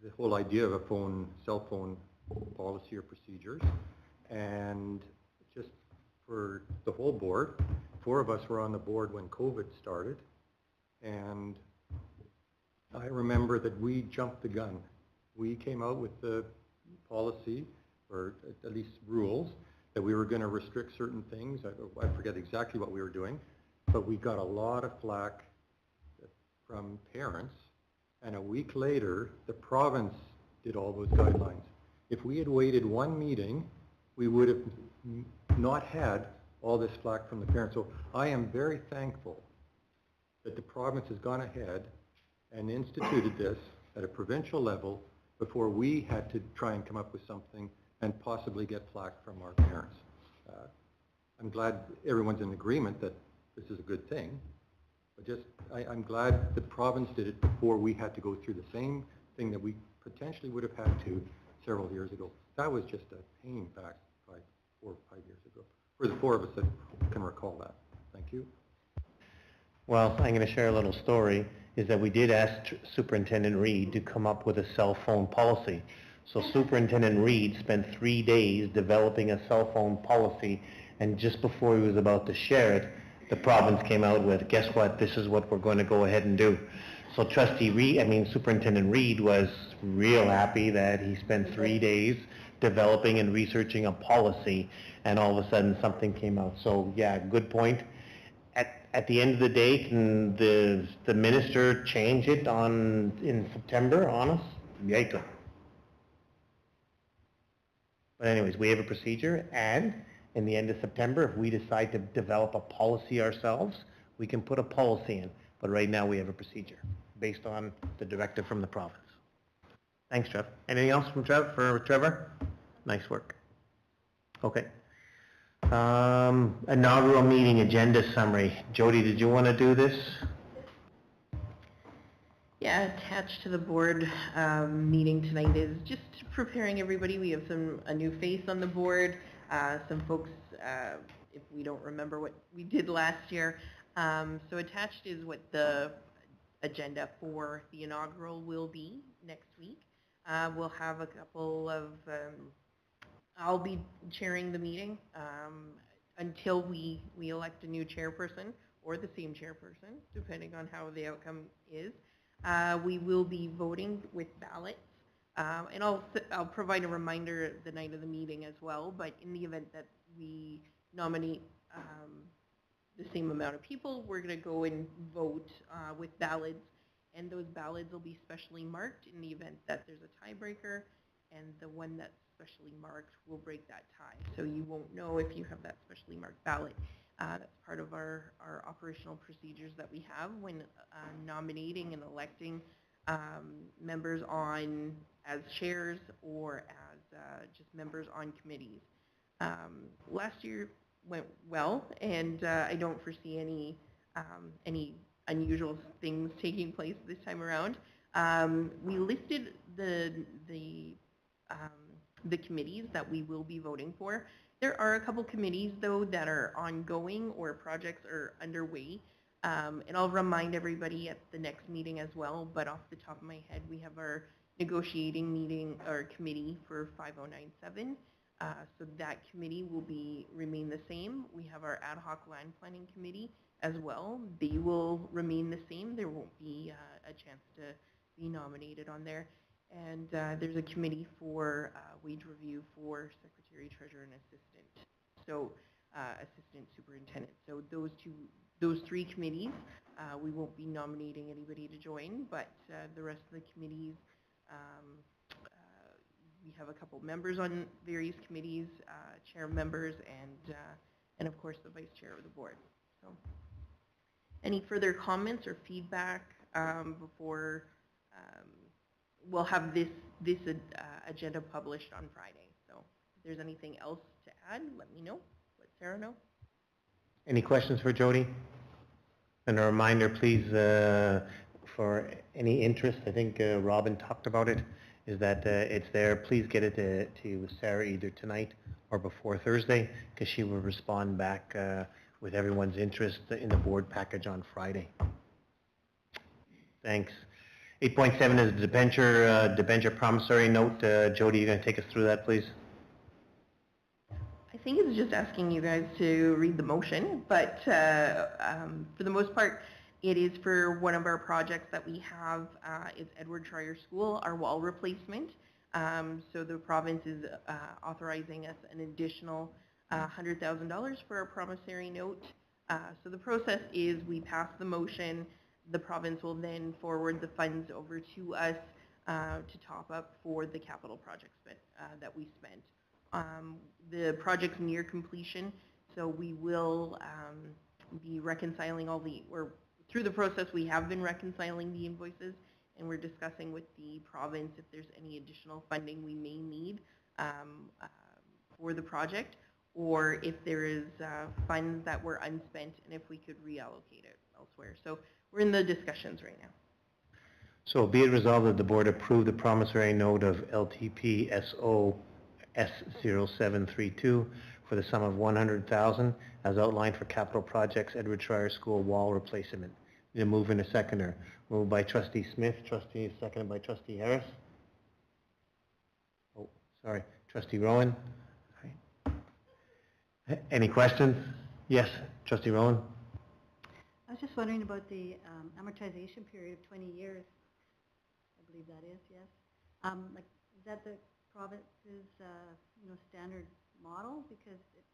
the whole idea of a cell phone policy or procedures. And just for the whole board, 4 of us were on the board when COVID started. And I remember that we jumped the gun. We came out with the policy, or at least rules, that we were going to restrict certain things. I forget exactly what we were doing, but we got a lot of flack from parents. And a week later, the province did all those guidelines. If we had waited 1 meeting, we would have not had all this flack from the parents. So I am very thankful that the province has gone ahead and instituted this at a provincial level before we had to try and come up with something and possibly get flack from our parents. I'm glad everyone's in agreement that this is a good thing, but I'm glad the province did it before we had to go through the same thing that we potentially would have had to several years ago. That was just a pain back 4 or 5 years ago, for the 4 of us that can recall that. Thank you. Well, I'm going to share a little story, is that we did ask Superintendent Reid to come up with a cell phone policy. So Superintendent Reid spent 3 days developing a cell phone policy, and just before he was about to share it, the province came out with, guess what, this is what we're going to go ahead and do. So Superintendent Reid was real happy that he spent 3 days developing and researching a policy, and all of a sudden something came out. So yeah, good point. At the end of the day, can the minister change it in September on us? Yeah, he could. But anyways, we have a procedure, and in the end of September, if we decide to develop a policy ourselves, we can put a policy in. But right now we have a procedure based on the directive from the province. Thanks, Trev. Anything else from Trevor? Nice work. Okay. Inaugural meeting agenda summary. Jody, did you want to do this? Yeah, attached to the board meeting tonight is just preparing everybody. We have a new face on the board, some folks, if we don't remember what we did last year. So attached is what the agenda for the inaugural will be next week. We'll have a couple of, I'll be chairing the meeting until we elect a new chairperson or the same chairperson, depending on how the outcome is. We will be voting with ballots, and I'll provide a reminder the night of the meeting as well, but in the event that we nominate the same amount of people, we're going to go and vote with ballots, and those ballots will be specially marked in the event that there's a tiebreaker, and the one that's specially marked will break that tie. So you won't know if you have that specially marked ballot. That's part of our operational procedures that we have when nominating and electing members on as chairs or as just members on committees. Last year went well, and I don't foresee any unusual things taking place this time around. We listed the committees that we will be voting for. There are a couple committees, though, that are ongoing or projects are underway. And I'll remind everybody at the next meeting as well, but off the top of my head, we have our negotiating meeting or committee for 5097. So that committee will remain the same. We have our ad hoc land planning committee as well. They will remain the same. There won't be a chance to be nominated on there. And there's a committee for wage review for secretary, treasurer, and assistant. So assistant superintendent. So those three committees, we won't be nominating anybody to join, but the rest of the committees, we have a couple members on various committees, chair members, and of course the vice chair of the board. So, any further comments or feedback before we'll have this agenda published on Friday? So, if there's anything else to add, let me know. Let Sarah know. Any questions for Jody? And a reminder, please, for any interest, I think Robin talked about it, is that it's there. Please get it to Sarah either tonight or before Thursday, because she will respond back with everyone's interest in the board package on Friday. Thanks. 8.7 is the debenture promissory note. Jody, you're going to take us through that, please? I think it's just asking you guys to read the motion, but for the most part, it is for one of our projects that we have. It's Edward Trier School, our wall replacement. So the province is authorizing us an additional $100,000 for a promissory note. So the process is we pass the motion, the province will then forward the funds over to us to top up for the capital projects that we spent. The project's near completion, so we will be reconciling through the process we have been reconciling the invoices, and we're discussing with the province if there's any additional funding we may need for the project, or if there is funds that were unspent and if we could reallocate it elsewhere. So we're in the discussions right now. So be it resolved that the board approve the promissory note of LTP SO S0732 for the sum of $100,000 as outlined for capital projects Edward Trier School wall replacement. Need a move and a seconder. Moved by Trustee Smith, seconded by Trustee Harris. Oh, sorry, Trustee Rowan. Any questions? Yes, Trustee Rowan. I was just wondering about the amortization period of 20 years. I believe that is, yes. Like, is that the province's standard model? Because it's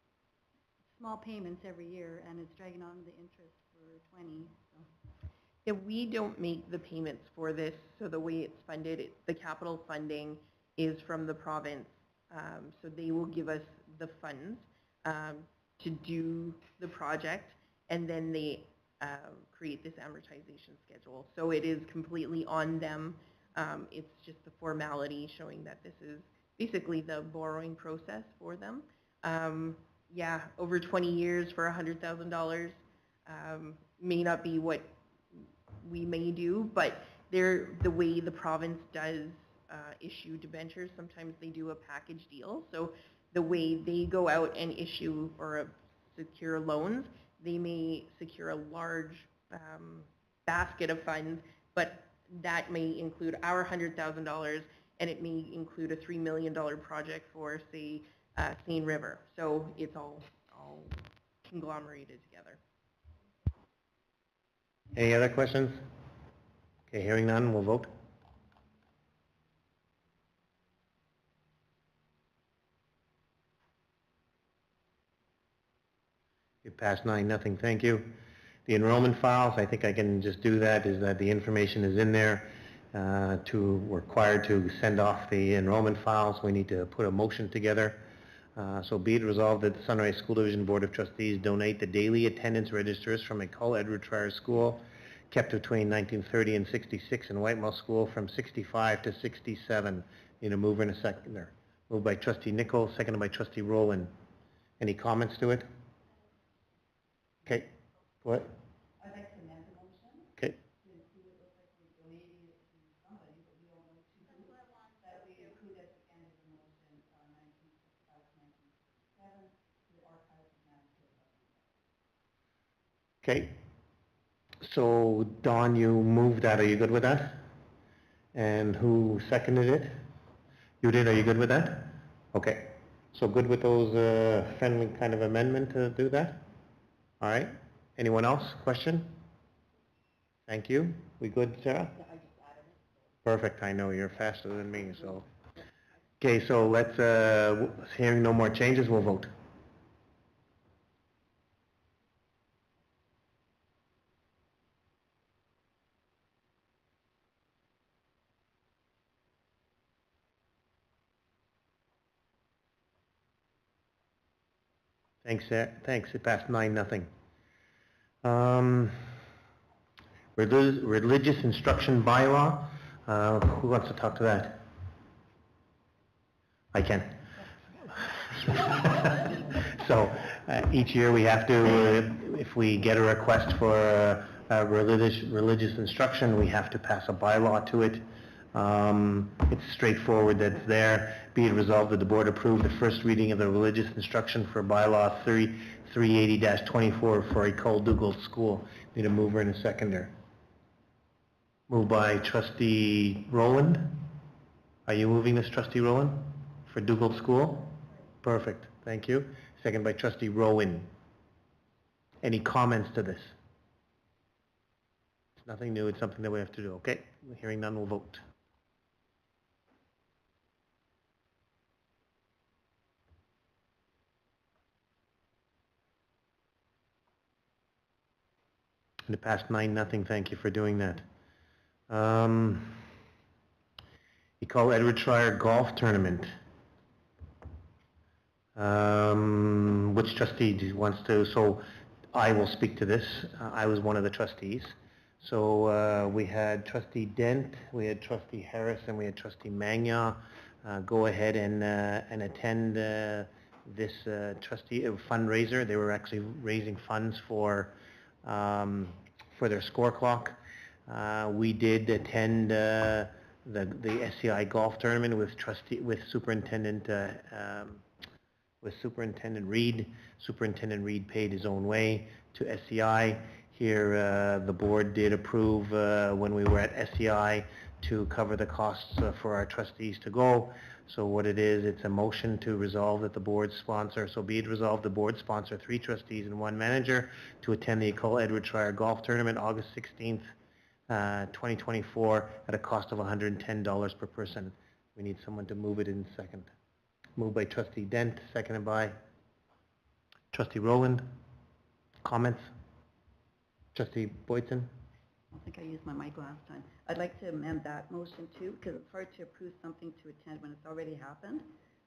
small payments every year and it's dragging on the interest for 20. So. Yeah, we don't make the payments for this, so the way it's funded, the capital funding is from the province. So they will give us the funds to do the project, and then they create this amortization schedule. So it is completely on them. It's just the formality showing that this is basically the borrowing process for them. Yeah, over 20 years for $100,000 may not be what we may do, but the way the province does issue debentures, sometimes they do a package deal. So the way they go out and issue or secure loans, they may secure a large basket of funds, but that may include our $100,000, and it may include a $3 million project for, say, Seine River. So it's all conglomerated together. Any other questions? Okay, hearing none, we'll vote. You passed 9-0, thank you. The enrollment files, I think I can just do that, is that the information is in there. We're required to send off the enrollment files. We need to put a motion together. So be it resolved that the Sunrise School Division Board of Trustees donate the daily attendance registers from McCall Edward Trier School, kept between 1930 and 66, in Whitemouth School from 65 to 67. Need a mover and a seconder. Moved by Trustee Nichols, seconded by Trustee Rowland. Any comments to it? Okay. What? I'd like to amend the motion. Okay. To include, it looks like we're donating it to somebody, but we don't know to who. That we include at the end of the motion, 1965 to 1967, to the archives of Manitoba. Okay. So, Dawn, you moved that. Are you good with that? And who seconded it? You did. Are you good with that? Okay. So good with those friendly kind of amendment to do that? All right. Anyone else? Question? Thank you. We good, Sarah? I just added it. Perfect, I know you're faster than me, so. Okay, so let's, hearing no more changes, we'll vote. Thanks, thanks, it passed 9-0. Religious instruction bylaw, who wants to talk to that? I can. So, each year we have to, if we get a request for religious instruction, we have to pass a bylaw to it. It's straightforward, that's there. Be it resolved that the board approve the first reading of the religious instruction for bylaw 380-24 for École Douglas School. Need a mover and a seconder. Moved by trustee Rowland. Are you moving this, trustee Rowland, for Douglas School? Perfect, thank you. Second by trustee Rowan. Any comments to this? It's nothing new, it's something that we have to do. Okay, hearing none, we'll vote. And it passed 9-0, thank you for doing that. You call Edward Schreier Golf Tournament. Which trustee wants to, so I will speak to this. I was one of the trustees. So we had trustee Dent, we had trustee Harris, and we had trustee Magna go ahead and attend this trustee fundraiser. They were actually raising funds for their score clock. We did attend the SCI golf tournament with Superintendent Reed. Superintendent Reed paid his own way to SCI. Here, the board did approve when we were at SCI to cover the costs for our trustees to go. So what it is, it's a motion to resolve that the board sponsor, so be it resolved, the board sponsor 3 trustees and 1 manager to attend the École Edward Schreier Golf Tournament August 16th, 2024 at a cost of $110 per person. We need someone to move it in second. Moved by trustee Dent, seconded by trustee Rowland. Comments? Trustee Boyton? I think I used my mic last time. I'd like to amend that motion too, because it's hard to approve something to attend when it's already happened.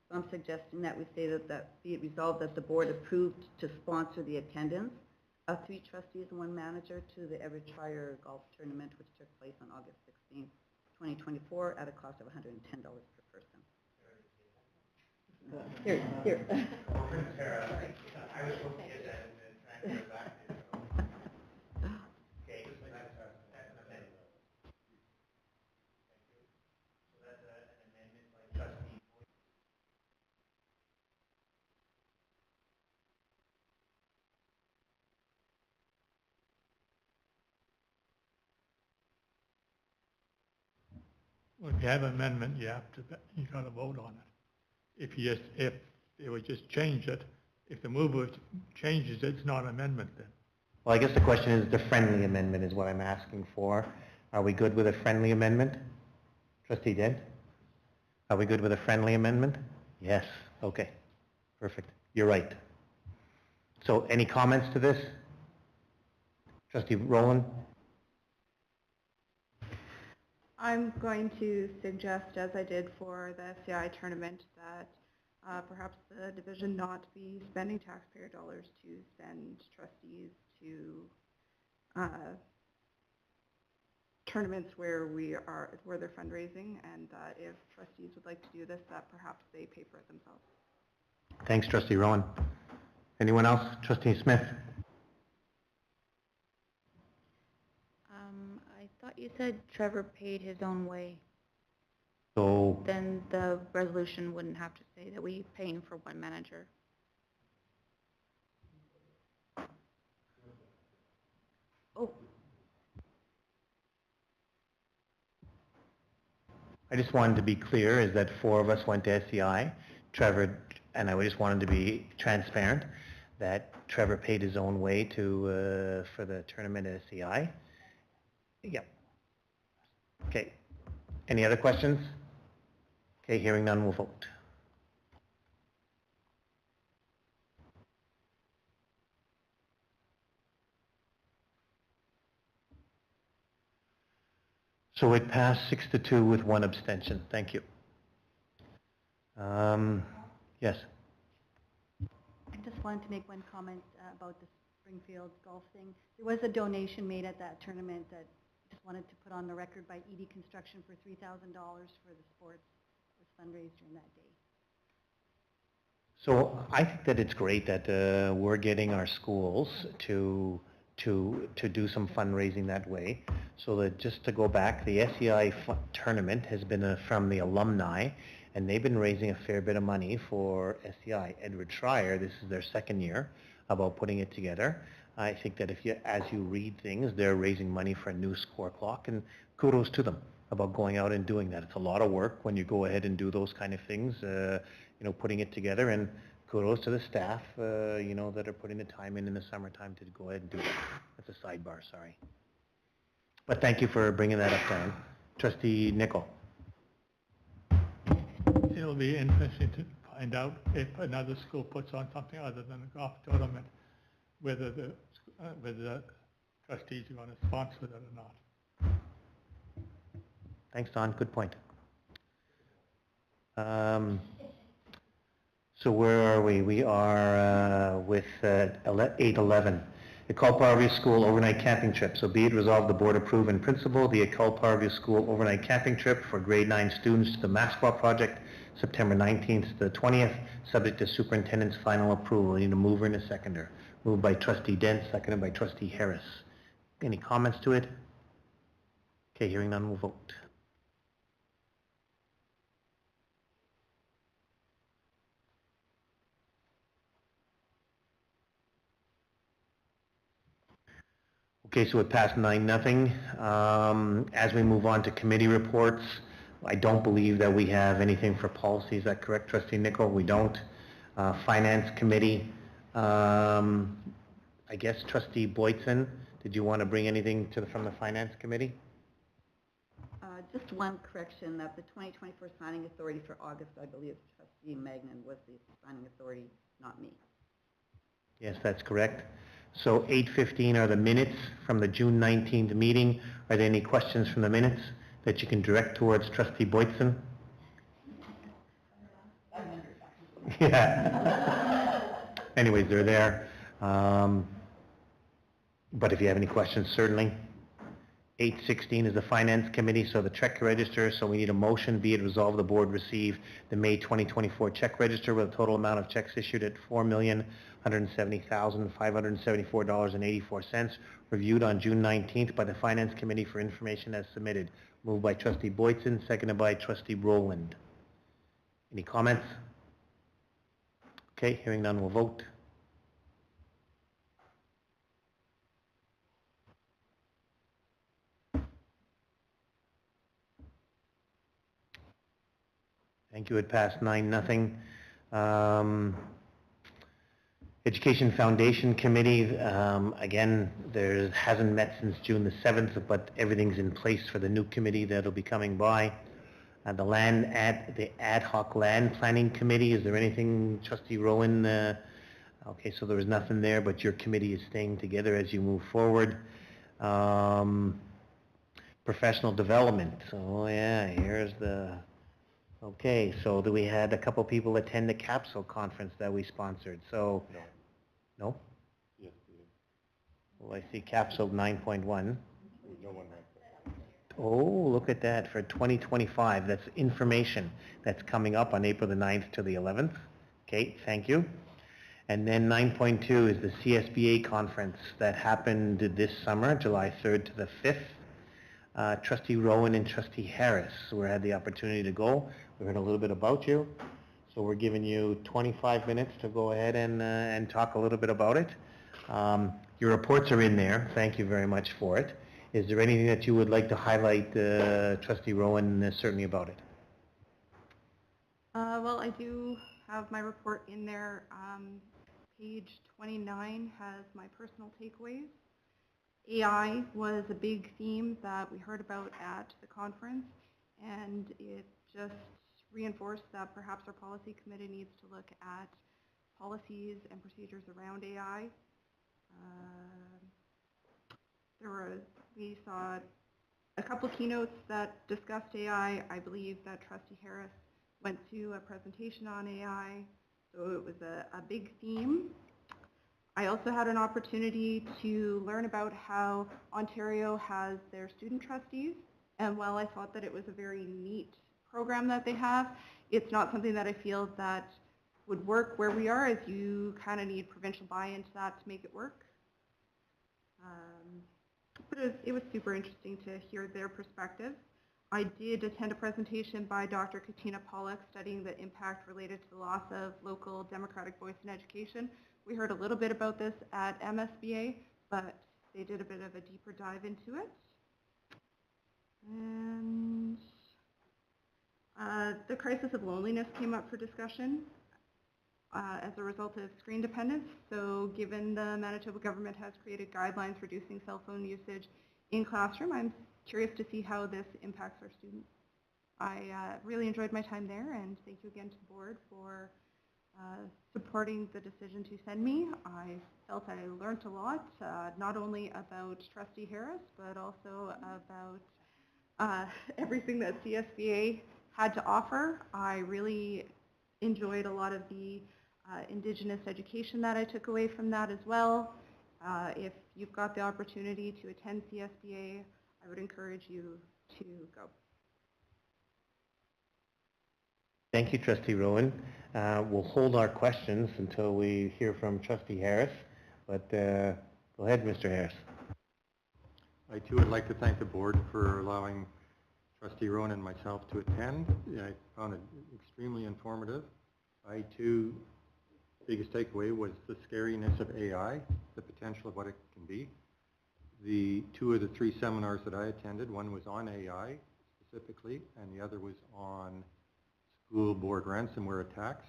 So I'm suggesting that we say that be it resolved that the board approved to sponsor the attendance of 3 trustees and 1 manager to the Edward Schreier Golf Tournament, which took place on August 16th, 2024, at a cost of $110 per person. Here. I was supposed to get that and then transfer it back to you. Okay, that's an amendment. Thank you. So that's an amendment by trustee Boyd. Well, if you have an amendment, you got to vote on it. If they would just change it, if the mover changes it, it's not an amendment then. Well, I guess the question is the friendly amendment is what I'm asking for. Are we good with a friendly amendment? Trustee Dent? Are we good with a friendly amendment? Yes. Okay. Perfect. You're right. So any comments to this? Trustee Rowland? I'm going to suggest, as I did for the SCI tournament, that perhaps the division not be spending taxpayer dollars to send trustees to tournaments where they're fundraising, and that if trustees would like to do this, that perhaps they pay for it themselves. Thanks, Trustee Rowan. Anyone else? Trustee Smith? I thought you said Trevor paid his own way. So Then the resolution wouldn't have to say that we paying for 1 manager. Oh, I just wanted to be clear is that 4 of us went to SCI. Trevor, and I just wanted to be transparent that Trevor paid his own way to for the tournament at SCI. Yep. Okay. Any other questions? Okay, hearing none, we'll vote. So it passed 6-2 with one abstention. Thank you. Yes. I just wanted to make one comment about the Springfield golf thing. There was a donation made at that tournament that I just wanted to put on the record by ED Construction for $3,000 for the sports fundraised during that day. So I think that it's great that we're getting our schools to do some fundraising that way. So that just to go back, the SEI tournament has been from the alumni, and they've been raising a fair bit of money for SEI. Edward Schreier, this is their second year about putting it together. I think that as you read things, they're raising money for a new score clock, and kudos to them about going out and doing that. It's a lot of work when you go ahead and do those kind of things, putting it together, and kudos to the staff, that are putting the time in the summertime to go ahead and do that. That's a sidebar, sorry. But thank you for bringing that up, Dan. Trustee Nicol. It'll be interesting to find out if another school puts on something other than a golf tournament, whether the trustees are going to sponsor it or not. Thanks, Don. Good point. So where are we? We are with 8:11. École Parview School overnight camping trip. So be it resolved, the board approve in principle the École Parview School overnight camping trip for grade 9 students to the Maxwell project, September 19th to the 20th, subject to superintendent's final approval. I need a mover and a seconder. Moved by Trustee Dent, seconded by Trustee Harris. Any comments to it? Okay, hearing none, we'll vote. Okay, so it passed 9-0. As we move on to committee reports, I don't believe that we have anything for policy. Is that correct, Trustee Nicol? We don't. Finance Committee, I guess Trustee Boytson, did you want to bring anything from the Finance Committee? Just one correction, that the 2024 signing authority for August, I believe Trustee Magnan was the signing authority, not me. Yes, that's correct. So 8:15 are the minutes from the June 19th meeting. Are there any questions from the minutes that you can direct towards Trustee Boytson? Yeah. Anyways, they're there. But if you have any questions, certainly. 8:16 is the Finance Committee, so the check register. So we need a motion, be it resolved, the board receive the May 2024 check register with a total amount of checks issued at $4,170,574.84, reviewed on June 19th by the Finance Committee for information as submitted. Moved by Trustee Boytson, seconded by Trustee Rowland. Any comments? Okay, hearing none, we'll vote. Thank you. It passed 9-0. Education Foundation Committee, again, there hasn't met since June the 7th, but everything's in place for the new committee that'll be coming by. The Ad Hoc Land Planning Committee, is there anything, Trustee Rowan? Okay, so there was nothing there, but your committee is staying together as you move forward. Professional Development, so yeah, here's the... Okay, so we had a couple people attend the Capsule conference that we sponsored, so... No? Yes, we did. Well, I see Capsule 9.1. No one had that. Oh, look at that, for 2025, that's information that's coming up on April the 9th to the 11th. Okay, thank you. And then 9.2 is the CSBA conference that happened this summer, July 3rd to the 5th. Trustee Rowan and Trustee Harris, we had the opportunity to go. We heard a little bit about you. So we're giving you 25 minutes to go ahead and talk a little bit about it. Your reports are in there. Thank you very much for it. Is there anything that you would like to highlight, Trustee Rowan, certainly about it? Well, I do have my report in there. Page 29 has my personal takeaways. AI was a big theme that we heard about at the conference, and it just reinforced that perhaps our policy committee needs to look at policies and procedures around AI. We saw a couple keynotes that discussed AI. I believe that Trustee Harris went to a presentation on AI, so it was a big theme. I also had an opportunity to learn about how Ontario has their student trustees, and while I thought that it was a very neat program that they have, it's not something that I feel that would work where we are, as you kind of need provincial buy-in to that to make it work. But it was super interesting to hear their perspective. I did attend a presentation by Dr. Katina Pollack studying the impact related to the loss of local democratic voice in education. We heard a little bit about this at MSBA, but they did a bit of a deeper dive into it. And the crisis of loneliness came up for discussion as a result of screen dependence. So given the Manitoba government has created guidelines reducing cell phone usage in classroom, I'm curious to see how this impacts our students. I really enjoyed my time there, and thank you again to the board for supporting the decision to send me. I felt I learned a lot, not only about Trustee Harris, but also about everything that CSBA had to offer. I really enjoyed a lot of the Indigenous education that I took away from that as well. If you've got the opportunity to attend CSBA, I would encourage you to go. Thank you, Trustee Rowan. We'll hold our questions until we hear from Trustee Harris, but go ahead, Mr. Harris. I too would like to thank the board for allowing Trustee Rowan and myself to attend. I found it extremely informative. I too, biggest takeaway was the scariness of AI, the potential of what it can be. The two of the three seminars that I attended, one was on AI specifically, and the other was on school board ransomware attacks.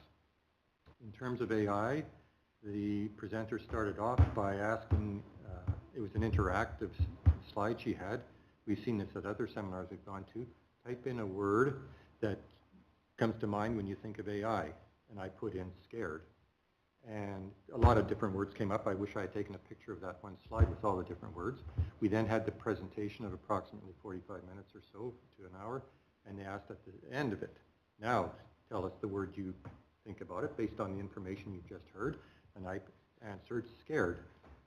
In terms of AI, the presenter started off by asking, it was an interactive slide she had. We've seen this at other seminars we've gone to. Type in a word that comes to mind when you think of AI, and I put in scared. And a lot of different words came up. I wish I had taken a picture of that one slide with all the different words. We then had the presentation of approximately 45 minutes or so to an hour, and they asked at the end of it, now tell us the word you think about it based on the information you've just heard. And I answered scared.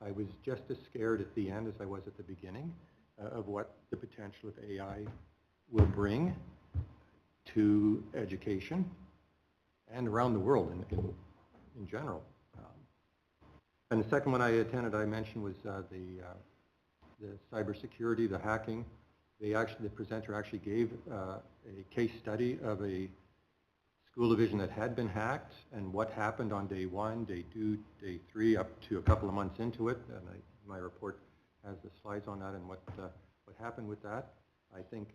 I was just as scared at the end as I was at the beginning of what the potential of AI will bring to education and around the world in general. And the second one I attended, I mentioned, was the cybersecurity, the hacking. The presenter actually gave a case study of a school division that had been hacked and what happened on day 1, day 2, day 3, up to a couple of months into it. And my report has the slides on that and what happened with that. I think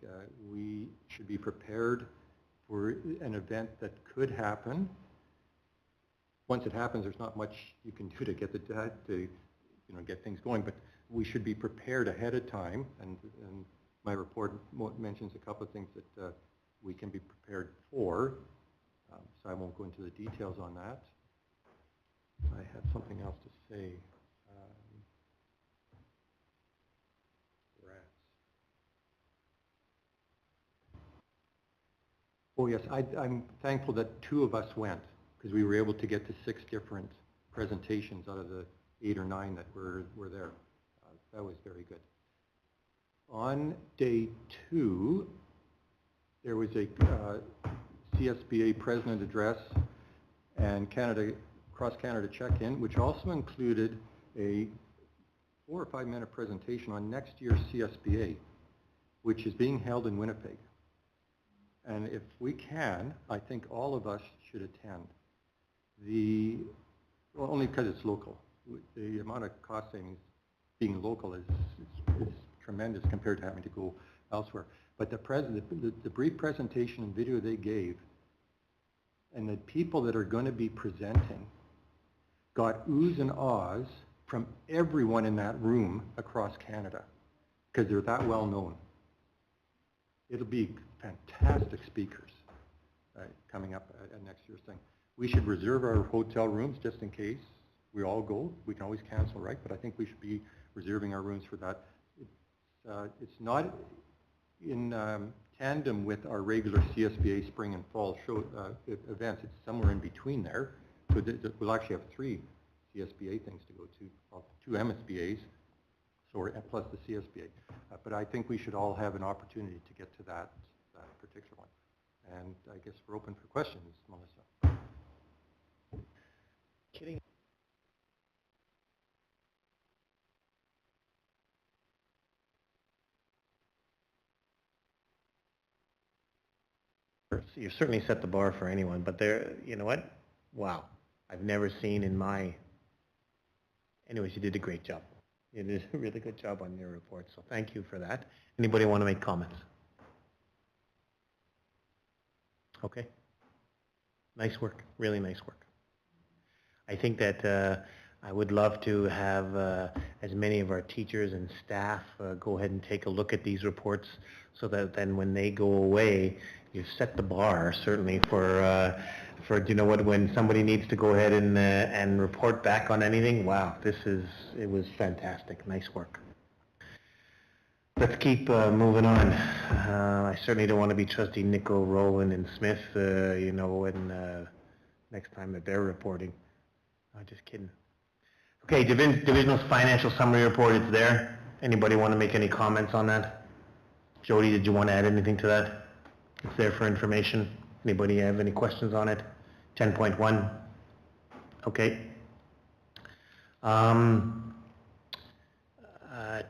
we should be prepared for an event that could happen. Once it happens, there's not much you can do to get get things going, but we should be prepared ahead of time. And my report mentions a couple of things that we can be prepared for. So I won't go into the details on that. I had something else to say. Rats. Oh yes, I'm thankful that 2 of us went, because we were able to get to 6 different presentations out of the 8 or 9 that were there. That was very good. On day 2, there was a CSBA President Address and cross-Canada check-in, which also included a 4 or 5 minute presentation on next year's CSBA, which is being held in Winnipeg. And if we can, I think all of us should attend. Well, only because it's local. The amount of cost savings being local is tremendous compared to having to go elsewhere. But the brief presentation and video they gave, and the people that are going to be presenting, got oohs and ahs from everyone in that room across Canada, because they're that well known. it'll be fantastic speakers coming up at next year's thing. We should reserve our hotel rooms just in case we all go. We can always cancel, right? But I think we should be reserving our rooms for that. It's not in tandem with our regular CSBA spring and fall show events. It's somewhere in between there. So we'll actually have 3 CSBA things to go to, well, 2 MSBAs, so plus the CSBA. But I think we should all have an opportunity to get to that particular one. And I guess we're open for questions, Melissa. Kidding. You certainly set the bar for anyone, but there, you know what? Wow. I've never seen in my, anyways, you did a great job. You did a really good job on your report, so thank you for that. Anybody want to make comments? Okay. Nice work, really nice work. I think that I would love to have as many of our teachers and staff go ahead and take a look at these reports so that then when they go away, you've set the bar certainly for you know what, when somebody needs to go ahead and report back on anything. Wow, it was fantastic. Nice work. Let's keep moving on. I certainly don't want to be Trustee Nico, Rowland, and Smith, you know, when next time that they're reporting. Just kidding. Okay, Divisional's financial summary report, it's there. Anybody want to make any comments on that? Jody, did you want to add anything to that? It's there for information. Anybody have any questions on it? 10.1. Okay.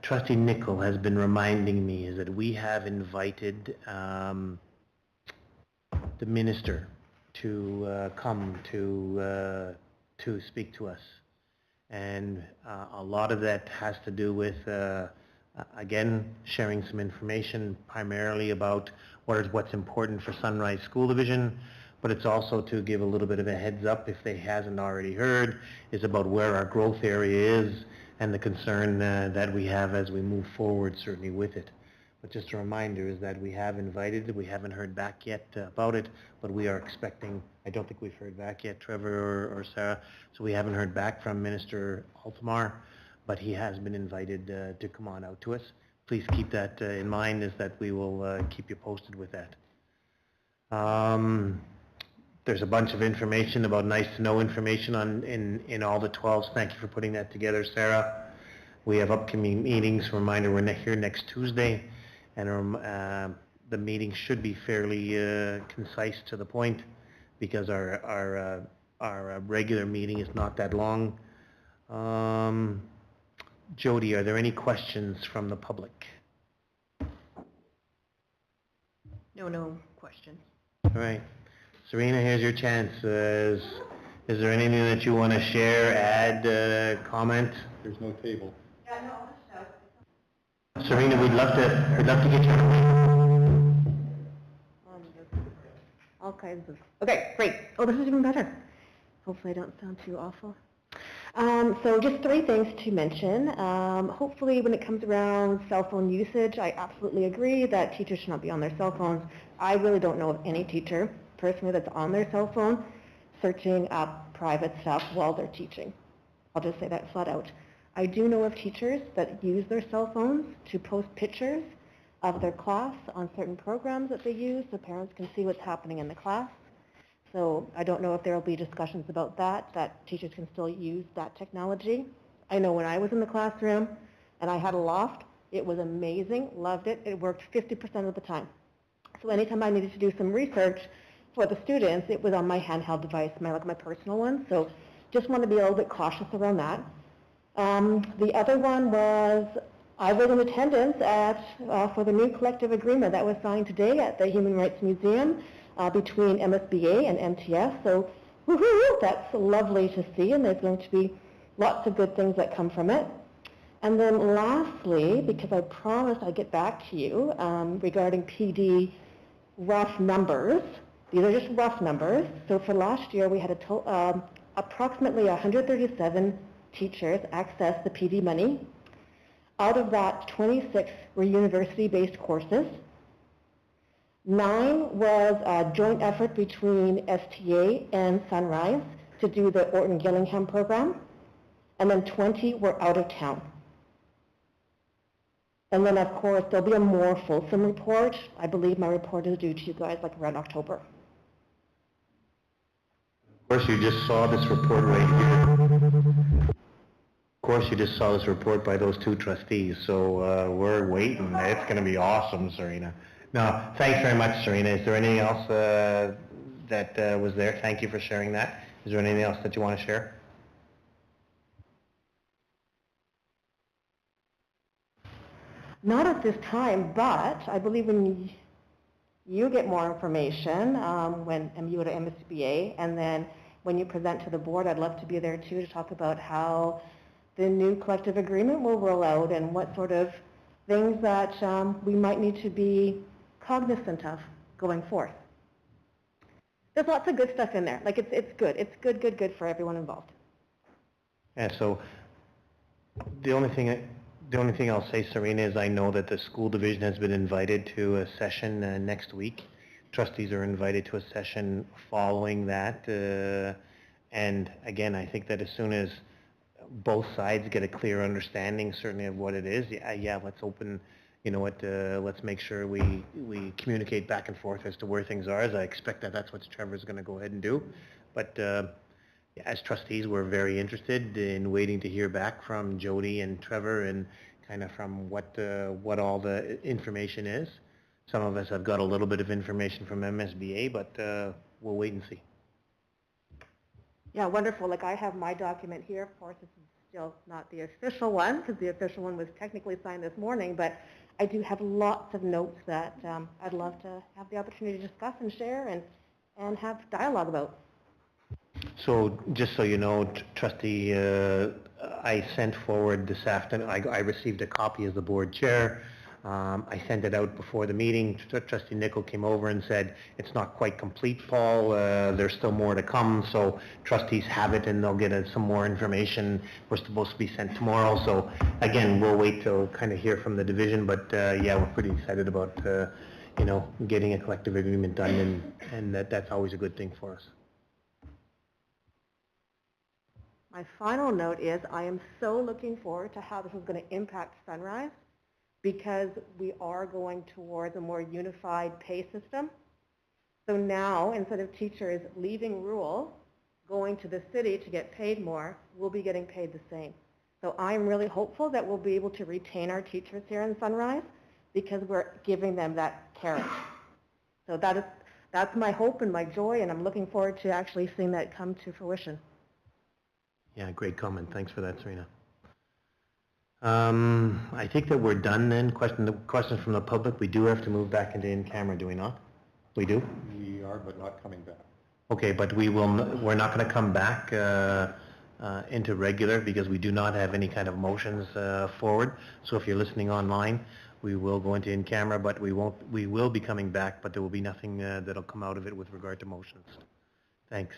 Trustee Nichol has been reminding me is that we have invited the minister to come to speak to us. And a lot of that has to do with, again, sharing some information primarily about what's important for Sunrise School Division, but it's also to give a little bit of a heads up, if they hasn't already heard, is about where our growth area is and the concern that we have as we move forward, certainly with it. But just a reminder is that we have invited, we haven't heard back yet about it, but we are expecting, I don't think we've heard back yet, Trevor or Sarah, so we haven't heard back from Minister Altamar, but he has been invited to come on out to us. Please keep that in mind, is that we will keep you posted with that. There's a bunch of information about nice to know information in all the 12s. Thank you for putting that together, Sarah. We have upcoming meetings. Reminder, we're here next Tuesday, and the meeting should be fairly concise to the point because our regular meeting is not that long. Jody, are there any questions from the public? No questions. All right. Serena, here's your chance. Is there anything that you want to share, add, comment? There's no table. Serena, we'd love to get your All kinds of, okay, great. Oh, this is even better. Hopefully I don't sound too awful. So just 3 things to mention. Hopefully when it comes around cell phone usage, I absolutely agree that teachers should not be on their cell phones. I really don't know of any teacher personally that's on their cell phone searching up private stuff while they're teaching. I'll just say that flat out. I do know of teachers that use their cell phones to post pictures of their class on certain programs that they use so parents can see what's happening in the class. So I don't know if there will be discussions about that teachers can still use that technology. I know when I was in the classroom and I had a loft, it was amazing, loved it. It worked 50% of the time. So anytime I needed to do some research for the students, it was on my handheld device, my personal one. So just want to be a little bit cautious around that. The other one was I was in attendance for the new collective agreement that was signed today at the Human Rights Museum between MSBA and MTS. So woohoo, that's lovely to see, and there's going to be lots of good things that come from it. And then lastly, because I promised I'd get back to you regarding PD rough numbers. These are just rough numbers. So for last year, we had approximately 137 teachers access the PD money. Out of that, 26 were university-based courses. 9 was a joint effort between STA and Sunrise to do the Orton Gillingham program. And then 20 were out of town. And then, of course, there'll be a more fulsome report. I believe my report is due to you guys like around October. Of course, you just saw this report right here. Of course, you just saw this report by those 2 trustees, so we're waiting. It's going to be awesome, Serena. No, thanks very much, Serena. Is there anything else that was there? Thank you for sharing that. Is there anything else that you want to share? Not at this time, but I believe when you get more information, when you go to MSBA, and then when you present to the board, I'd love to be there too to talk about how the new collective agreement will roll out and what sort of things that we might need to be cognizant of going forth. There's lots of good stuff in there. Like it's good. It's good for everyone involved. Yeah, so the only thing I'll say, Serena, is I know that the school division has been invited to a session next week. Trustees are invited to a session following that. And again, I think that as soon as both sides get a clear understanding, certainly of what it is, yeah, let's open, you know what, let's make sure we communicate back and forth as to where things are. As I expect that's what Trevor's going to go ahead and do. But as trustees, we're very interested in waiting to hear back from Jody and Trevor and kind of from what all the information is. Some of us have got a little bit of information from MSBA, but we'll wait and see. Yeah, wonderful. Like I have my document here. Of course, this is still not the official one because the official one was technically signed this morning, but I do have lots of notes that I'd love to have the opportunity to discuss and share and have dialogue about. So just so you know, Trustee, I sent forward this afternoon, I received a copy as the board chair. I sent it out before the meeting. Trustee Nickel came over and said, it's not quite complete, Paul. There's still more to come. So trustees have it and they'll get some more information. We're supposed to be sent tomorrow. So again, we'll wait till kind of hear from the division. But yeah, we're pretty excited about, you know, getting a collective agreement done, and that's always a good thing for us. My final note is I am so looking forward to how this is going to impact Sunrise, because we are going towards a more unified pay system. So now, instead of teachers leaving rural, going to the city to get paid more, we'll be getting paid the same. So I'm really hopeful that we'll be able to retain our teachers here in Sunrise because we're giving them that carrot. So that's my hope and my joy, and I'm looking forward to actually seeing that come to fruition. Yeah, great comment. Thanks for that, Serena. I think that we're done then. Questions from the public. We do have to move back into in-camera, do we not? We do? We are, but not coming back. Okay, but we're not going to come back into regular because we do not have any kind of motions forward. So if you're listening online, we will go into in-camera, but we will be coming back, but there will be nothing that'll come out of it with regard to motions. Thanks.